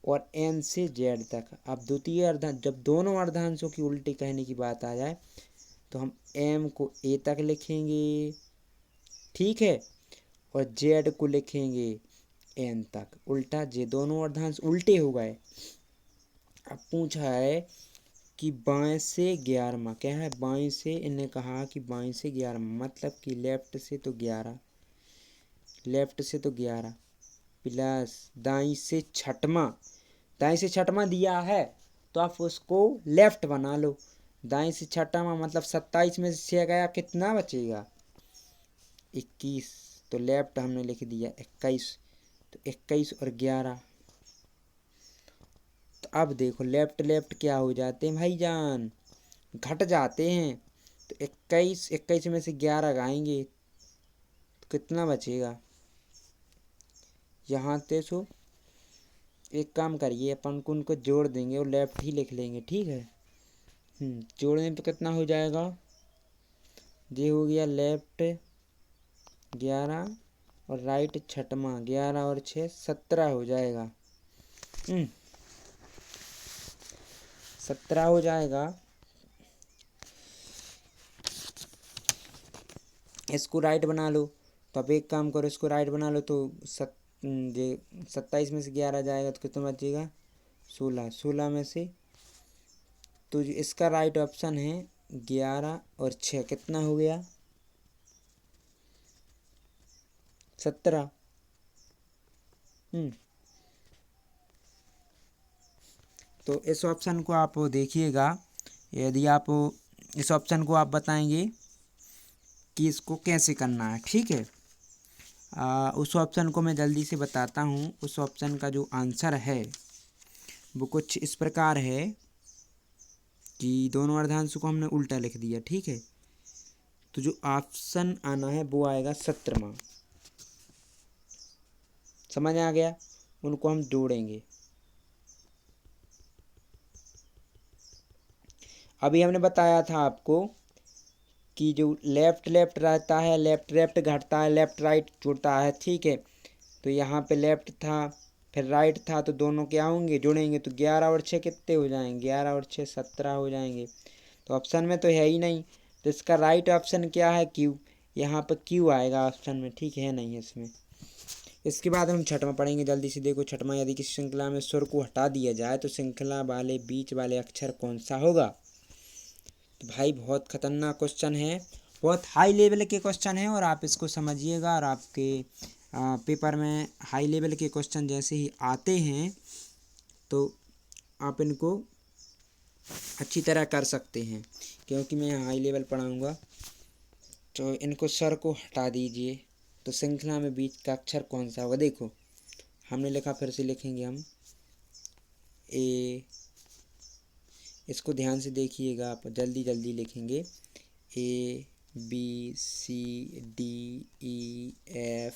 और एन से जेड तक। अब द्वितीय अर्धांश, जब दोनों अर्धांशों की उल्टी कहने की बात आ जाए तो हम एम को ए तक लिखेंगे, ठीक है, और जेड को लिखेंगे एन तक उल्टा। जे दोनों अर्धांश उल्टे हो गए। अब पूछा है कि बाएं से 11वां, क्या है, बाएं से, इन्हें कहा कि बाएं से 11वां मतलब कि लेफ्ट से तो 11, लेफ्ट से तो 11 प्लस दाई से 6वां, दाई से 6वां दिया है तो आप उसको लेफ्ट बना लो। दाई से 6वां मतलब 27 में से 6 गया, कितना बचेगा, 21। तो लेफ्ट हमने लिख दिया 21। तो 21 और 11। तो अब देखो लेफ्ट लेफ्ट क्या हो जाते हैं भाईजान, घट जाते हैं। तो 21 में से 11 गाएंगे तो कितना बचेगा, यहाँ से सो एक काम करिए, अपन को उनको जोड़ देंगे और लेफ्ट ही लिख लेंगे, ठीक है। जोड़ने तो कितना हो जाएगा, ये हो गया लेफ्ट 11 और राइट 6वां, 11 और 6 17 हो जाएगा। 17 हो जाएगा। इसको राइट बना लो। तो अब एक काम करो, इसको राइट बना लो तो 27 में से 11 जाएगा तो कितना बचेगा, 16। 16 में से तो इसका राइट ऑप्शन है 11 और 6 कितना हो गया, 17। तो इस ऑप्शन को आप देखिएगा, यदि आप इस ऑप्शन को आप बताएंगे कि इसको कैसे करना है, ठीक है। उस ऑप्शन को मैं जल्दी से बताता हूँ। उस ऑप्शन का जो आंसर है वो कुछ इस प्रकार है कि दोनों अर्धांशों को हमने उल्टा लिख दिया, ठीक है। तो जो ऑप्शन आना है वो आएगा 17वां। समझ आ गया, उनको हम जोड़ेंगे। अभी हमने बताया था आपको कि जो लेफ्ट लेफ्ट रहता है, लेफ्ट लेफ्ट घटता है, लेफ्ट राइट जुड़ता है, ठीक है। तो यहाँ पे लेफ्ट था फिर राइट था, तो दोनों क्या होंगे, जुड़ेंगे। तो 11 और 6 कितने हो जाएंगे, 11 और 6 17 हो जाएंगे। तो ऑप्शन में तो है ही नहीं, तो इसका राइट ऑप्शन क्या है, क्यू। यहाँ पर क्यू आएगा ऑप्शन में, ठीक है, नहीं है इसमें। इसके बाद हम 6वां पढ़ेंगे जल्दी से। देखो 6वां, यदि किसी श्रृंखला में स्वर को हटा दिया जाए तो श्रृंखला वाले बीच वाले अक्षर कौन सा होगा। तो भाई बहुत खतरनाक क्वेश्चन है, बहुत हाई लेवल के क्वेश्चन है और आप इसको समझिएगा। और आपके पेपर में हाई लेवल के क्वेश्चन जैसे ही आते हैं तो आप इनको अच्छी तरह कर सकते हैं, क्योंकि मैं हाई लेवल पढ़ाऊँगा। तो इनको स्वर को हटा दीजिए तो श्रृंखला में बीच का अक्षर कौन सा होगा। देखो हमने लिखा, फिर से लिखेंगे हम ए, इसको ध्यान से देखिएगा, आप जल्दी जल्दी लिखेंगे, A B C D E F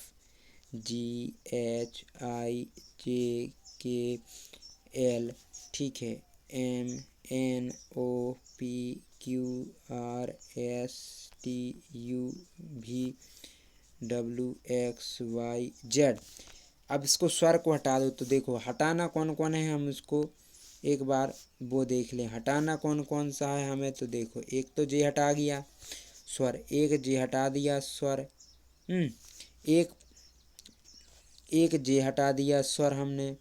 G H I J K L, ठीक है, M N O P Q R S T U V W X Y Z. अब इसको स्वर को हटा दो तो देखो हटाना कौन कौन है, हम इसको एक बार वो देख लें। हटाना कौन कौन सा है हमें, तो देखो एक तो जे हटा गया स्वर, एक जे हटा दिया स्वर, एक एक जे हटा दिया स्वर हमने,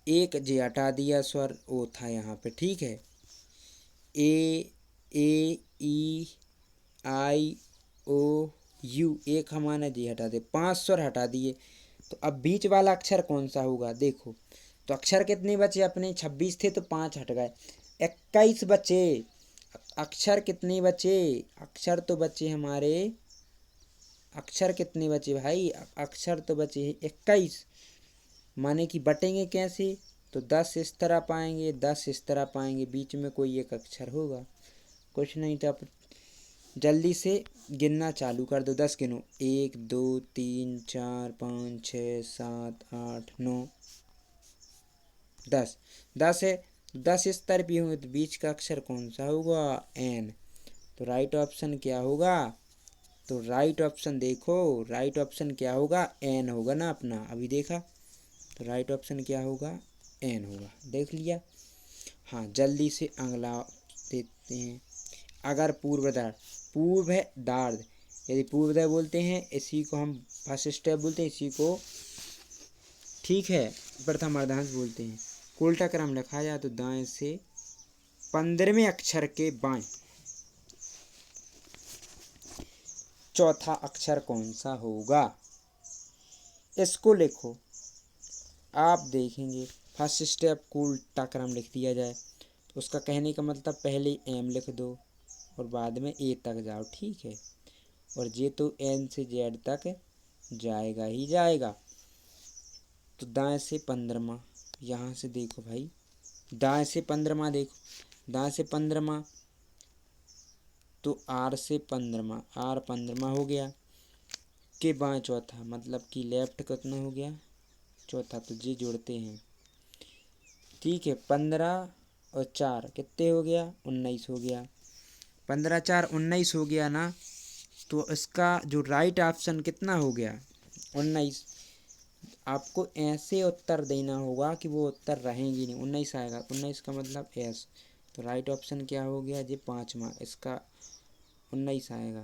एक जे हटा दिया स्वर, ओ था यहाँ पे, ठीक है। ए ई आई ओ यू, एक हमारा जे हटा दे, 5 स्वर हटा दिए। तो अब बीच वाला अक्षर कौन सा होगा, देखो तो अक्षर कितने बचे अपने, 26 थे तो 5 हट गए, 21 बचे। अक्षर कितने बचे, अक्षर तो बचे हमारे, अक्षर कितने बचे भाई, अक्षर तो बचे 21, माने कि बटेंगे कैसे, तो 10 इस तरह पाएंगे, 10 इस तरह पाएंगे, बीच में कोई एक अक्षर होगा, कुछ नहीं। तो आप जल्दी से गिनना चालू कर दो, 10 गिनो, 1 2 3 4 5 6 7 8 9 10, 10 है, 10 इस तरह भी होंगे, तो बीच का अक्षर कौन सा होगा, एन। तो राइट ऑप्शन क्या होगा, तो राइट ऑप्शन देखो, राइट ऑप्शन क्या होगा, एन होगा ना अपना, अभी देखा, तो राइट ऑप्शन क्या होगा, एन होगा, देख लिया। हाँ जल्दी से अगला देखते हैं। अगर पूर्वधार, पूर्व है दार्द, यदि पूर्वधार बोलते हैं इसी को हम फर्स्ट स्टेप बोलते हैं, इसी को, ठीक है, प्रथम अर्धांश बोलते हैं। उल्टा क्रम लिखा जाए तो दाएं से 15वें अक्षर के बाएं चौथा अक्षर कौन सा होगा, इसको लिखो। आप देखेंगे फर्स्ट स्टेप को उल्टा क्रम लिख दिया जाए तो उसका कहने का मतलब पहले एम लिख दो और बाद में ए तक जाओ, ठीक है, और जे तो एन से जेड तक जाएगा ही जाएगा। तो दाएं से 15वां, यहाँ से देखो भाई, दाएं से 15वां देखो, दाएं से 15वां तो आर से 15वां, आर 15वां हो गया, के बाएं चौथा, मतलब कि लेफ्ट कितना हो गया, चौथा, तो जी जोड़ते हैं, ठीक है। 15 और 4 कितने हो गया, 19 हो गया, 15 4 19 हो गया ना। तो इसका जो राइट ऑप्शन कितना हो गया, 19। आपको ऐसे उत्तर देना होगा कि वो उत्तर रहेंगे नहीं, 19 आएगा, 19 का मतलब एस। तो राइट ऑप्शन क्या हो गया जी, 5वां, इसका 19 आएगा,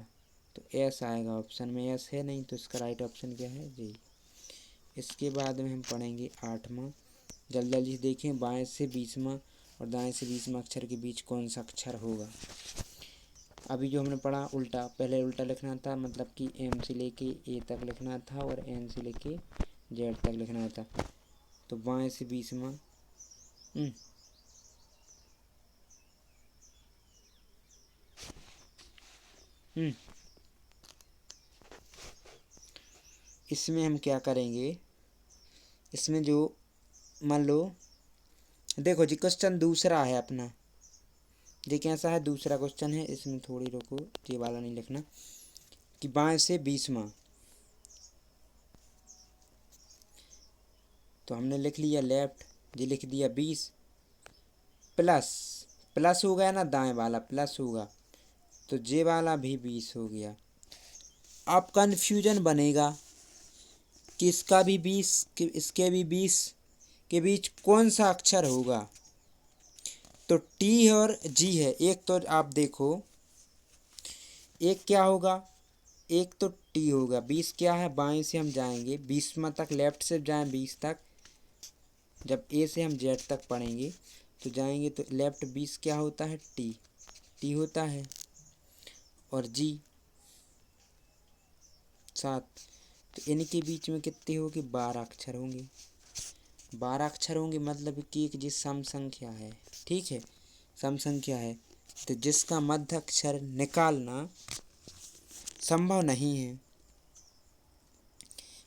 तो एस आएगा, ऑप्शन में एस है नहीं, तो इसका राइट ऑप्शन क्या है, जी। इसके बाद में हम पढ़ेंगे 8वां, जल्दी जल्दी देखें, बाएं से 20वां और दाएं से 20वां अक्षर के बीच कौन सा अक्षर होगा। अभी जो हमने पढ़ा उल्टा, पहले उल्टा लिखना था, मतलब कि एम से लेके ए तक लिखना था और एन से लेके जेड तक लिखना था। तो बाएं से 20वां, इसमें हम क्या करेंगे, इसमें जो मान लो देखो जी क्वेश्चन दूसरा है अपना, ये कैसा है, दूसरा क्वेश्चन है, इसमें थोड़ी रुको, ये वाला नहीं लिखना, कि बाएं से 20वां, तो हमने लिख लिया लेफ्ट, ये लिख दिया 20 प्लस, प्लस हो गया ना, दाएं वाला प्लस होगा, तो जे वाला भी 20 हो गया। अब कन्फ्यूजन बनेगा कि इसका भी 20 कि इसके भी 20 के बीच कौन सा अक्षर होगा। तो टी और जी है, एक तो आप देखो, एक क्या होगा, एक तो टी होगा, 20 क्या है, बाएं से हम जाएंगे 20वां तक, लेफ्ट से जाएं 20 तक, जब ए से हम जेड तक पढ़ेंगे तो जाएंगे, तो लेफ्ट 20 क्या होता है, टी, टी होता है, और जी 7, तो इनके बीच में कितने होंगे, 12 अक्षर होंगे, 12 अक्षर होंगे, मतलब कि एक जी सम संख्या है, ठीक है, सम संख्या है, तो जिसका मध्य अक्षर निकालना संभव नहीं है,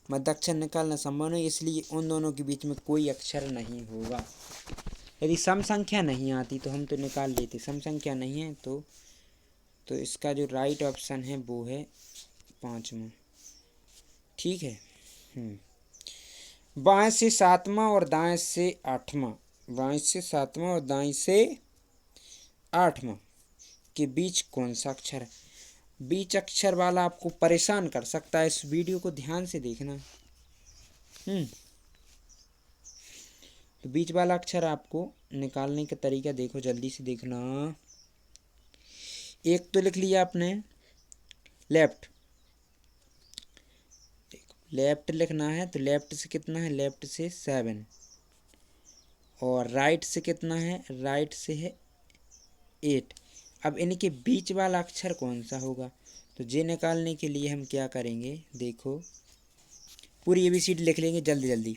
मध्य अक्षर निकालना संभव नहीं, इसलिए उन दोनों के बीच में कोई अक्षर नहीं होगा। यदि सम संख्या नहीं आती तो हम तो निकाल लेते, सम संख्या नहीं है तो तो इसका जो राइट ऑप्शन है वो है 5वां। ठीक है। बाएं से 7वां और दाएं से 8वां, बाएं से 7वां और दाएं से 8वां के बीच कौन सा अक्षर है? बीच अक्षर वाला आपको परेशान कर सकता है, इस वीडियो को ध्यान से देखना। तो बीच वाला अक्षर आपको निकालने का तरीका देखो, जल्दी से देखना। एक तो लिख लिया आपने लेफ्ट, लेफ्ट लिखना है तो लेफ्ट से कितना है? लेफ्ट से 7। और राइट से कितना है? राइट से है 8। अब इनके बीच वाला अक्षर कौन सा होगा? तो ये निकालने के लिए हम क्या करेंगे, देखो पूरी ABCD लिख लेंगे जल्दी जल्दी।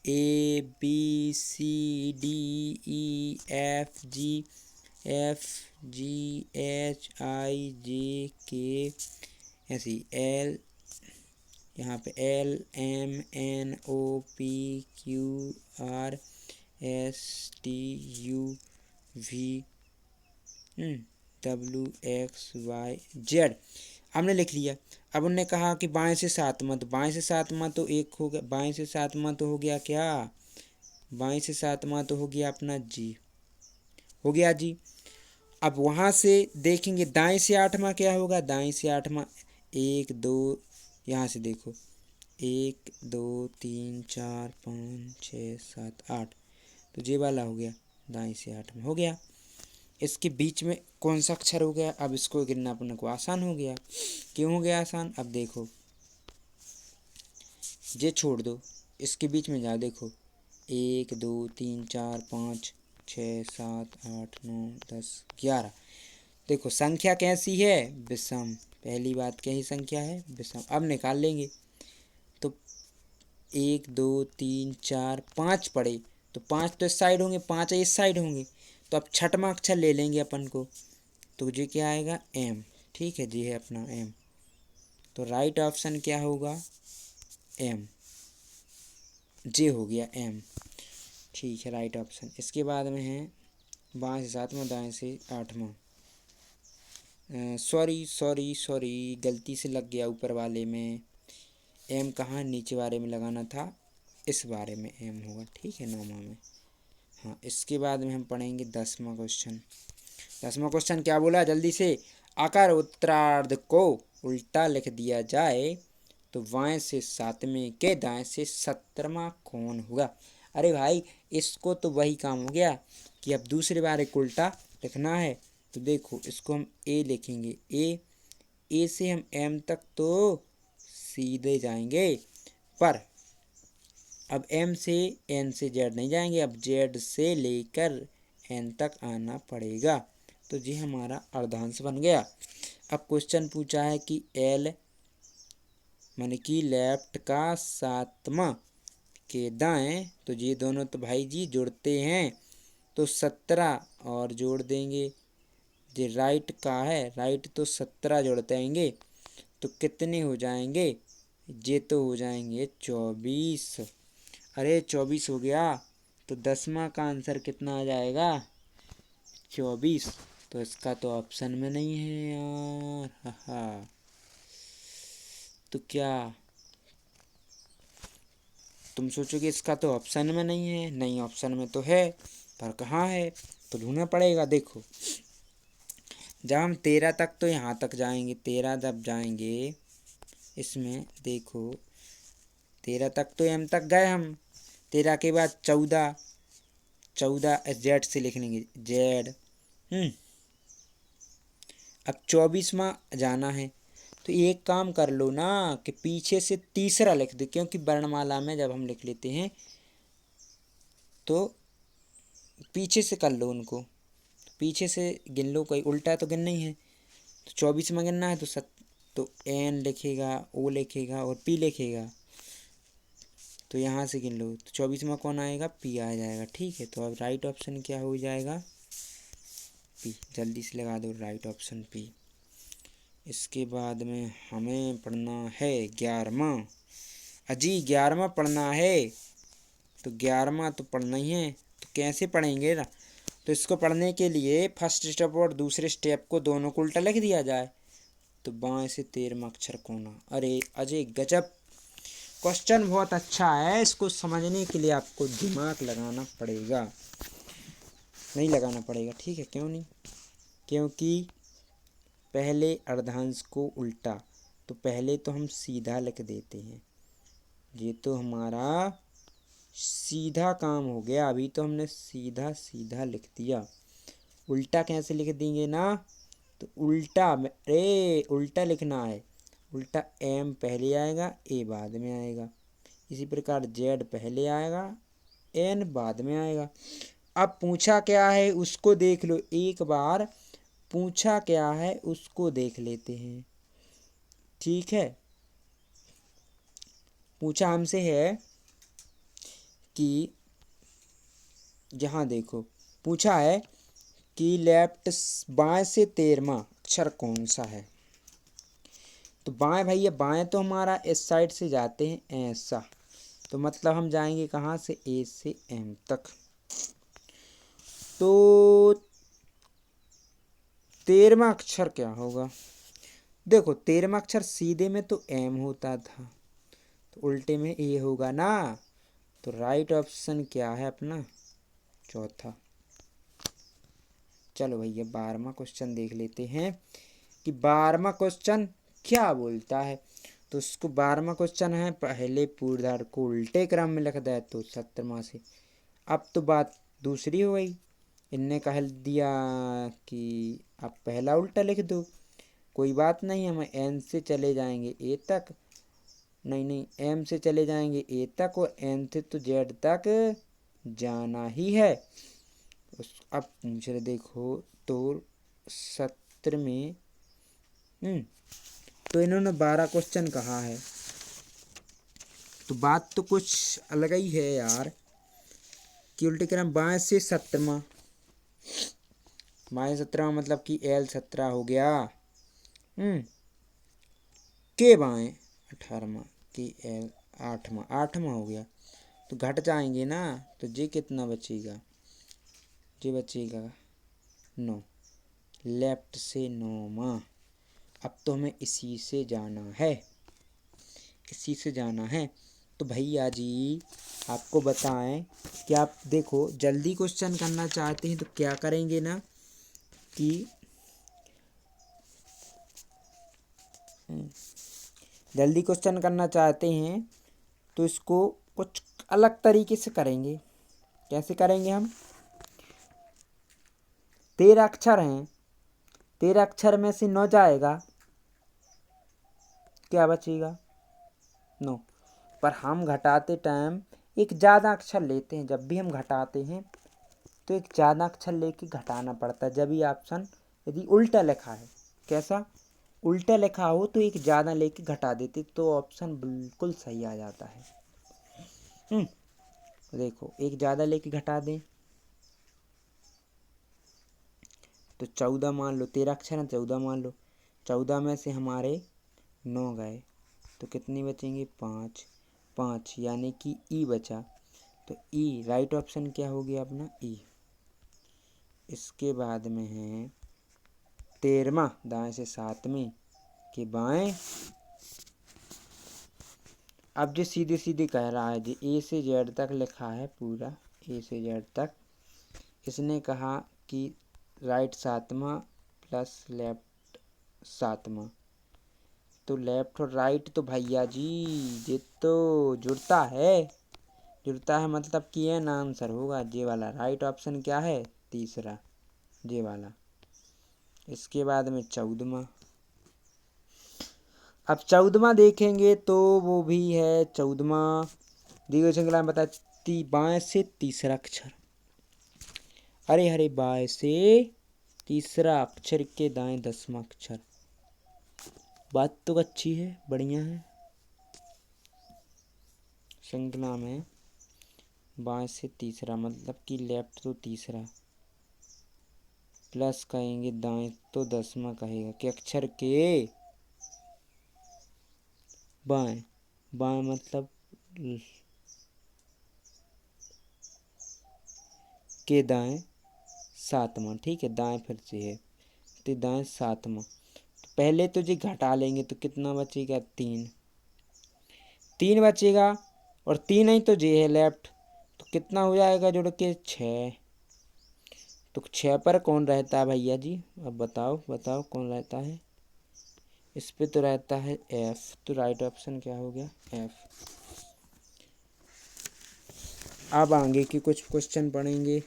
ABCDEFGHIJK, ऐसी L, यहाँ पे LMNOPQRSTUVWXYZ हमने लिख लिया। अब उनने कहा कि बाएं से 7वां, तो बाएं से 7वां तो एक हो गया, बाएं से 7वां तो हो गया क्या? बाएं से 7वां तो हो गया अपना जी, हो गया जी। अब वहाँ से देखेंगे दाएं से 8वां क्या होगा? दाएं से 8वां 1 2, यहाँ से देखो 1 2 3 4 5 6 7 8, तो ये वाला हो गया दाएं से 8वां, हो गया। इसके बीच में कौन सा अक्षर हो गया? अब इसको गिनना अपने को आसान हो गया। क्यों हो गया आसान? अब देखो ये छोड़ दो, इसके बीच में जाओ, देखो 1 2 3 4 5 6 7 8 9 10 11। देखो संख्या कैसी है? विषम। पहली बात कैसी संख्या है? विषम। अब निकाल लेंगे तो 1 2 3 4 5 पड़े, तो 5 तो इस साइड होंगे, 5 इस साइड होंगे, तो अब छठवां अक्षर ले लेंगे अपन को, तो ये क्या आएगा? M। ठीक है जी, है अपना M। तो राइट ऑप्शन क्या होगा? M। जे हो गया M। ठीक है, राइट ऑप्शन। इसके बाद में है बाएं से 7वां, दाएं से 8वां। सॉरी गलती से लग गया ऊपर वाले में। M कहाँ? नीचे वाले में लगाना था, इस बारे में M होगा। ठीक है, 9वां में। हाँ, इसके बाद में हम पढ़ेंगे 10वां क्वेश्चन। 10वां क्वेश्चन क्या बोला? जल्दी से। आकार उत्तरार्ध को उल्टा लिख दिया जाए तो बाएं से 7वें के दाएं से 17वां कौन होगा? अरे भाई, इसको तो वही काम हो गया कि अब दूसरे बार एक उल्टा लिखना है। तो देखो इसको हम A लिखेंगे। ए से हम M तक तो सीधे जाएंगे, पर अब M से N से Z नहीं जाएंगे, अब Z से लेकर N तक आना पड़ेगा। तो ये हमारा अर्धांश बन गया। अब क्वेश्चन पूछा है कि L माने कि लेफ्ट का 7वां के दाएं, तो ये दोनों तो भाई जी जुड़ते हैं, तो 17 और जोड़ देंगे। ये राइट का है, राइट तो 17 जोड़ देंगे, तो कितने हो जाएंगे? ये तो हो जाएंगे 24। अरे 24 हो गया, तो 10वां का आंसर कितना आ जाएगा? 24। तो इसका तो ऑप्शन में नहीं है यार, हा। तो क्या तुम सोचोगे इसका तो ऑप्शन में नहीं है? नहीं, ऑप्शन में तो है, पर कहाँ है? तो ढूंढना पड़ेगा। देखो जब हम 13 तक तो यहाँ तक जाएंगे, 13 जब जाएंगे इसमें, देखो 13 तक तो M तक गए हम, 13 के बाद 14 Z से लिख लेंगे Z। अब 24वां जाना है, तो एक काम कर लो ना कि पीछे से तीसरा लिख दो, क्योंकि वर्णमाला में जब हम लिख लेते हैं तो पीछे से कर लो उनको, पीछे से गिन लो, कोई उल्टा तो गिन नहीं है। तो 24वां गिनना है तो N लिखेगा, O लिखेगा और P लिखेगा, तो यहाँ से गिन लो, तो 24वां कौन आएगा? P आ जाएगा। ठीक है, तो अब राइट ऑप्शन क्या हो जाएगा? P। जल्दी से लगा दो राइट ऑप्शन P। इसके बाद में हमें पढ़ना है 11वां। अजी 11वां पढ़ना है, तो 11वां तो पढ़ना ही है, तो कैसे पढ़ेंगे ना? तो इसको पढ़ने के लिए फर्स्ट स्टेप और दूसरे स्टेप को दोनों को उल्टा लिख दिया जाए। तो बाएं से 13वां अक्षर कौन? अरे अजय गजब, क्वेश्चन बहुत अच्छा है। इसको समझने के लिए आपको दिमाग लगाना पड़ेगा। नहीं लगाना पड़ेगा, ठीक है, क्यों नहीं? क्योंकि पहले अर्धांश को उल्टा, तो पहले तो हम सीधा लिख देते हैं। ये तो हमारा सीधा काम हो गया। अभी तो हमने सीधा सीधा लिख दिया। उल्टा कैसे लिख देंगे ना? तो उल्टा, अरे उल्टा लिखना है। उल्टा एम पहले आएगा, ए बाद में आएगा। इसी प्रकार जेड पहले आएगा, एन बाद में आएगा। अब पूछा क्या है उसको देख लो एक बार। पूछा क्या है उसको देख लेते हैं, ठीक है। पूछा हमसे है कि यहाँ देखो, पूछा है कि लेफ्ट बाएं से 13वां अक्षर कौन सा है। तो बाएं भैया, बाएं तो हमारा इस साइड से जाते हैं ऐसा, तो मतलब हम जाएंगे कहाँ से? ए से एम तक। तो 13वां अक्षर क्या होगा? देखो 13वां अक्षर सीधे में तो एम होता था, तो उल्टे में ए होगा ना। तो राइट ऑप्शन क्या है अपना? चौथा। चलो भैया 12वां क्वेश्चन देख लेते हैं कि 12वां क्वेश्चन क्या बोलता है। तो उसको 12वां क्वेश्चन है, पहले पूर्वधार को उल्टे क्रम में लिख दे तो 17वां से। अब तो बात दूसरी हो गई। इनने कह दिया कि आप पहला उल्टा लिख दो, कोई बात नहीं, हम एन से चले जाएंगे ए तक, नहीं नहीं एम से चले जाएंगे ए तक, और एन से तो जेड तक जाना ही है। अब पूछ रहे देखो, तो 17 में तो इन्होंने 12 क्वेश्चन कहा है, तो बात तो कुछ अलग ही है यार। कि उल्टे क्रम बाएं से 17वां, बाएं 17वां मतलब कि एल 17 हो गया। के बाएं 18वां, के एल 8वां, 8वां हो गया। तो घट जाएंगे ना, तो जे कितना बचेगा? जे बचेगा 9, लेफ्ट से 9वां। अब तो हमें इसी से जाना है, इसी से जाना है। तो भैया जी आपको बताएं कि आप देखो जल्दी क्वेश्चन करना चाहते हैं तो क्या करेंगे ना कि जल्दी क्वेश्चन करना चाहते हैं तो इसको कुछ अलग तरीके से करेंगे। कैसे करेंगे हम? 13 अक्षर हैं, 13 अक्षर में से 9 जाएगा, क्या बचेगा? 9। पर हम घटाते टाइम एक ज़्यादा अक्षर लेते हैं। जब भी हम घटाते हैं तो एक ज़्यादा अक्षर लेके घटाना पड़ता है। जब भी ऑप्शन यदि उल्टा लिखा है, कैसा? उल्टा लिखा हो तो एक ज़्यादा लेके घटा देते तो ऑप्शन बिल्कुल सही आ जाता है। देखो एक ज़्यादा लेके घटा दें तो 14 मान लो, 13 अक्षर है 14 मान लो। 14 में से हमारे 9 गए तो कितनी बचेंगे? 5। 5 यानी कि ई बचा। तो ई राइट ऑप्शन क्या हो गया अपना? ई। इसके बाद में है 13वां, दाएं से 7वें के बाएं। अब जो सीधे सीधे कह रहा है, जो ए से जेड तक लिखा है पूरा, ए से जेड तक, इसने कहा कि राइट 7वां प्लस लेफ्ट 7वां। तो लेफ्ट और राइट तो भैया जी ये तो जुड़ता है, जुड़ता है मतलब कि ये ना आंसर होगा जे वाला। राइट ऑप्शन क्या है? तीसरा, जे वाला। इसके बाद में 14वां। अब 14वां देखेंगे तो वो भी है 14वां। दी गई श्रृंखला में बताती बाएं से तीसरा अक्षर। अरे हरे बाएं से तीसरा अक्षर के दाएं 10वां अक्षर। बात तो अच्छी है, बढ़िया है। श्रृंखला में बाएं से तीसरा मतलब कि लेफ्ट तो तीसरा प्लस कहेंगे दाएं तो 10वां कहेगा कि अक्षर के बाएं। बाएं मतलब के दाएं सातवां, ठीक है, दाएं फिर से है तो दाएं सातवां। तो पहले तो जी घटा लेंगे तो कितना बचेगा, 3 3 बचेगा और 3 ही तो जे है लेफ्ट, तो कितना हो जाएगा जुड़ के 6। तो 6 पर कौन रहता है भैया जी, अब बताओ बताओ कौन रहता है, इस पे तो रहता है एफ, तो राइट ऑप्शन क्या हो गया, एफ। अब आगे की कुछ क्वेश्चन पढ़ेंगे।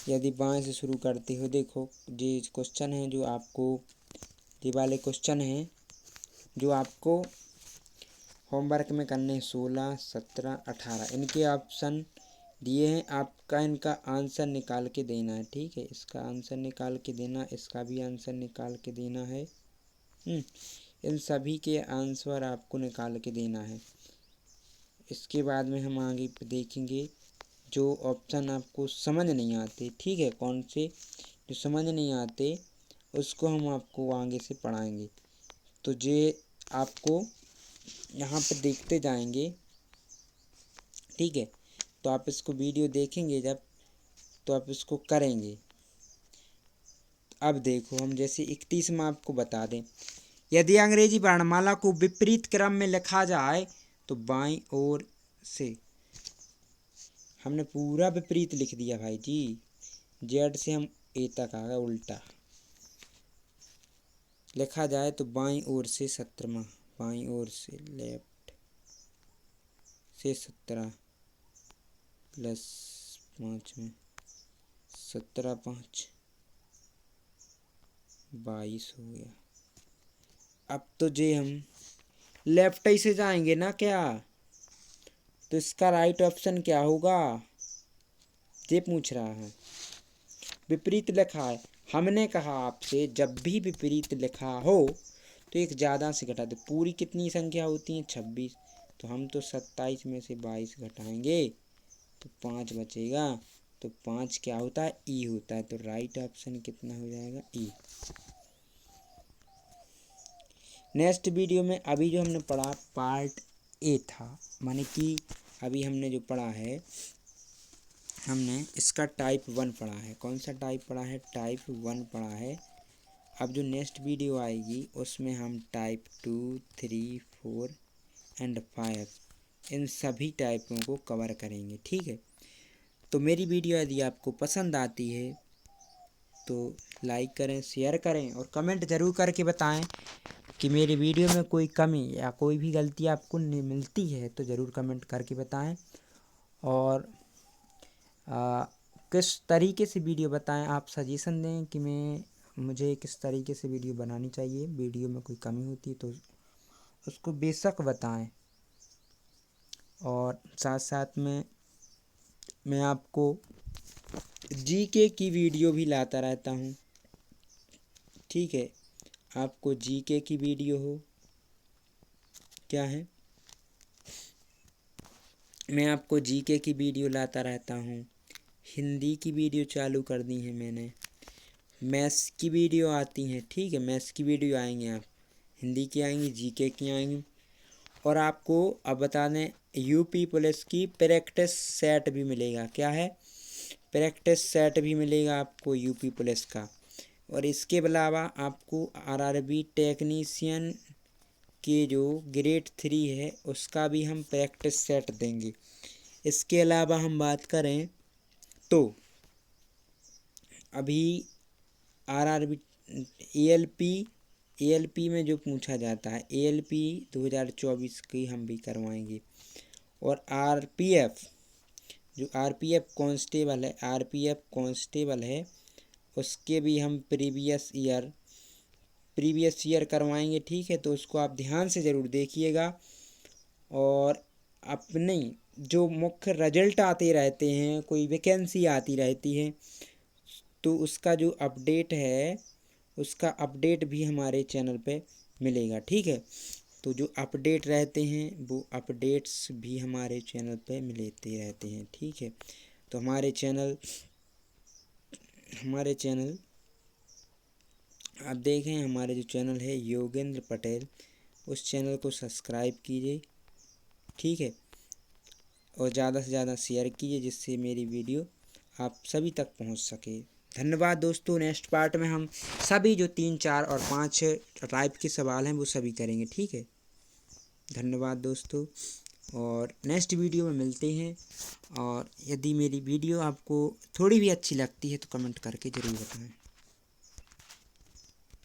यदि बाएं से शुरू करते हो, देखो ये क्वेश्चन है जो आपको, ये वाले क्वेश्चन हैं जो आपको होमवर्क में करने हैं, 16, 17, 18 इनके ऑप्शन दिए हैं, आपका इनका आंसर निकाल के देना है, ठीक है, इसका आंसर निकाल के देना, इसका भी आंसर निकाल के देना है। इन सभी के आंसर आपको निकाल के देना है। इसके बाद में हम आगे देखेंगे जो ऑप्शन आपको समझ नहीं आते, ठीक है, कौन से जो समझ नहीं आते उसको हम आपको आगे से पढ़ाएंगे। तो ये आपको यहाँ पे देखते जाएंगे, ठीक है, तो आप इसको वीडियो देखेंगे जब, तो आप इसको करेंगे। अब देखो हम जैसे 31 में आपको बता दें, यदि अंग्रेजी वर्णमाला को विपरीत क्रम में लिखा जाए तो बाईं ओर से, हमने पूरा विपरीत लिख दिया भाई जी, जेड से हम ए तक आ गए, उल्टा लिखा जाए तो बाईं ओर से 17वां, बाईं ओर से लेफ्ट से 17 प्लस 5 में 17 5 22 हो गया। अब तो जे हम लेफ्ट ही से जाएंगे ना क्या, तो इसका राइट ऑप्शन क्या होगा, ये पूछ रहा है, विपरीत लिखा है। हमने कहा आपसे जब भी विपरीत लिखा हो तो एक ज़्यादा से घटा दो, पूरी कितनी संख्या होती है 26, तो हम तो 27 में से 22 घटाएंगे तो 5 बचेगा, तो 5 क्या होता है, ई होता है, तो राइट ऑप्शन कितना हो जाएगा, ई। नेक्स्ट वीडियो में अभी जो हमने पढ़ा पार्ट ए था, माने कि अभी हमने जो पढ़ा है, हमने इसका टाइप 1 पढ़ा है, कौन सा टाइप पढ़ा है, टाइप 1 पढ़ा है। अब जो नेक्स्ट वीडियो आएगी उसमें हम टाइप 2, 3, 4 एंड 5 इन सभी टाइपों को कवर करेंगे, ठीक है। तो मेरी वीडियो यदि आपको पसंद आती है तो लाइक करें, शेयर करें और कमेंट ज़रूर करके बताएं कि मेरी वीडियो में कोई कमी या कोई भी गलती आपको मिलती है तो ज़रूर कमेंट करके बताएं। और किस तरीके से वीडियो बताएं, आप सजेशन दें कि मुझे किस तरीके से वीडियो बनानी चाहिए, वीडियो में कोई कमी होती है तो उसको बेशक बताएं। और साथ साथ में मैं आपको जीके की वीडियो भी लाता रहता हूँ, ठीक है, आपको जीके की वीडियो हो क्या है, मैं आपको जीके की वीडियो लाता रहता हूँ। हिंदी की वीडियो चालू कर दी है मैंने, मैथ्स की वीडियो आती हैं, ठीक है, मैथ्स की वीडियो आएंगी, आप हिंदी की आएंगी, जीके की आएंगी। और आपको अब बता दें यूपी पुलिस की प्रैक्टिस सेट भी मिलेगा, क्या है, प्रैक्टिस सेट भी मिलेगा आपको यूपी पुलिस का। और इसके अलावा आपको आरआरबी टेक्नीशियन के जो ग्रेड 3 है उसका भी हम प्रैक्टिस सेट देंगे। इसके अलावा हम बात करें तो अभी आरआरबी एएलपी में जो पूछा जाता है, एएलपी 2024 की हम भी करवाएंगे। और आरपीएफ जो आरपीएफ कांस्टेबल है उसके भी हम प्रीवियस ईयर करवाएंगे, ठीक है, तो उसको आप ध्यान से ज़रूर देखिएगा। और अपने जो मुख्य रिजल्ट आते रहते हैं, कोई वैकेंसी आती रहती है तो उसका जो अपडेट है उसका अपडेट भी हमारे चैनल पे मिलेगा, ठीक है। तो जो अपडेट रहते हैं वो अपडेट्स भी हमारे चैनल पे मिलते रहते हैं, ठीक है। तो हमारे चैनल आप देखें, हमारे जो चैनल है योगेंद्र पटेल, उस चैनल को सब्सक्राइब कीजिए, ठीक है, और ज़्यादा से ज़्यादा शेयर कीजिए जिससे मेरी वीडियो आप सभी तक पहुंच सके। धन्यवाद दोस्तों। नेक्स्ट पार्ट में हम सभी जो 3, 4 और 5 टाइप के सवाल हैं वो सभी करेंगे, ठीक है। धन्यवाद दोस्तों, और नेक्स्ट वीडियो में मिलते हैं। और यदि मेरी वीडियो आपको थोड़ी भी अच्छी लगती है तो कमेंट करके ज़रूर बताएं।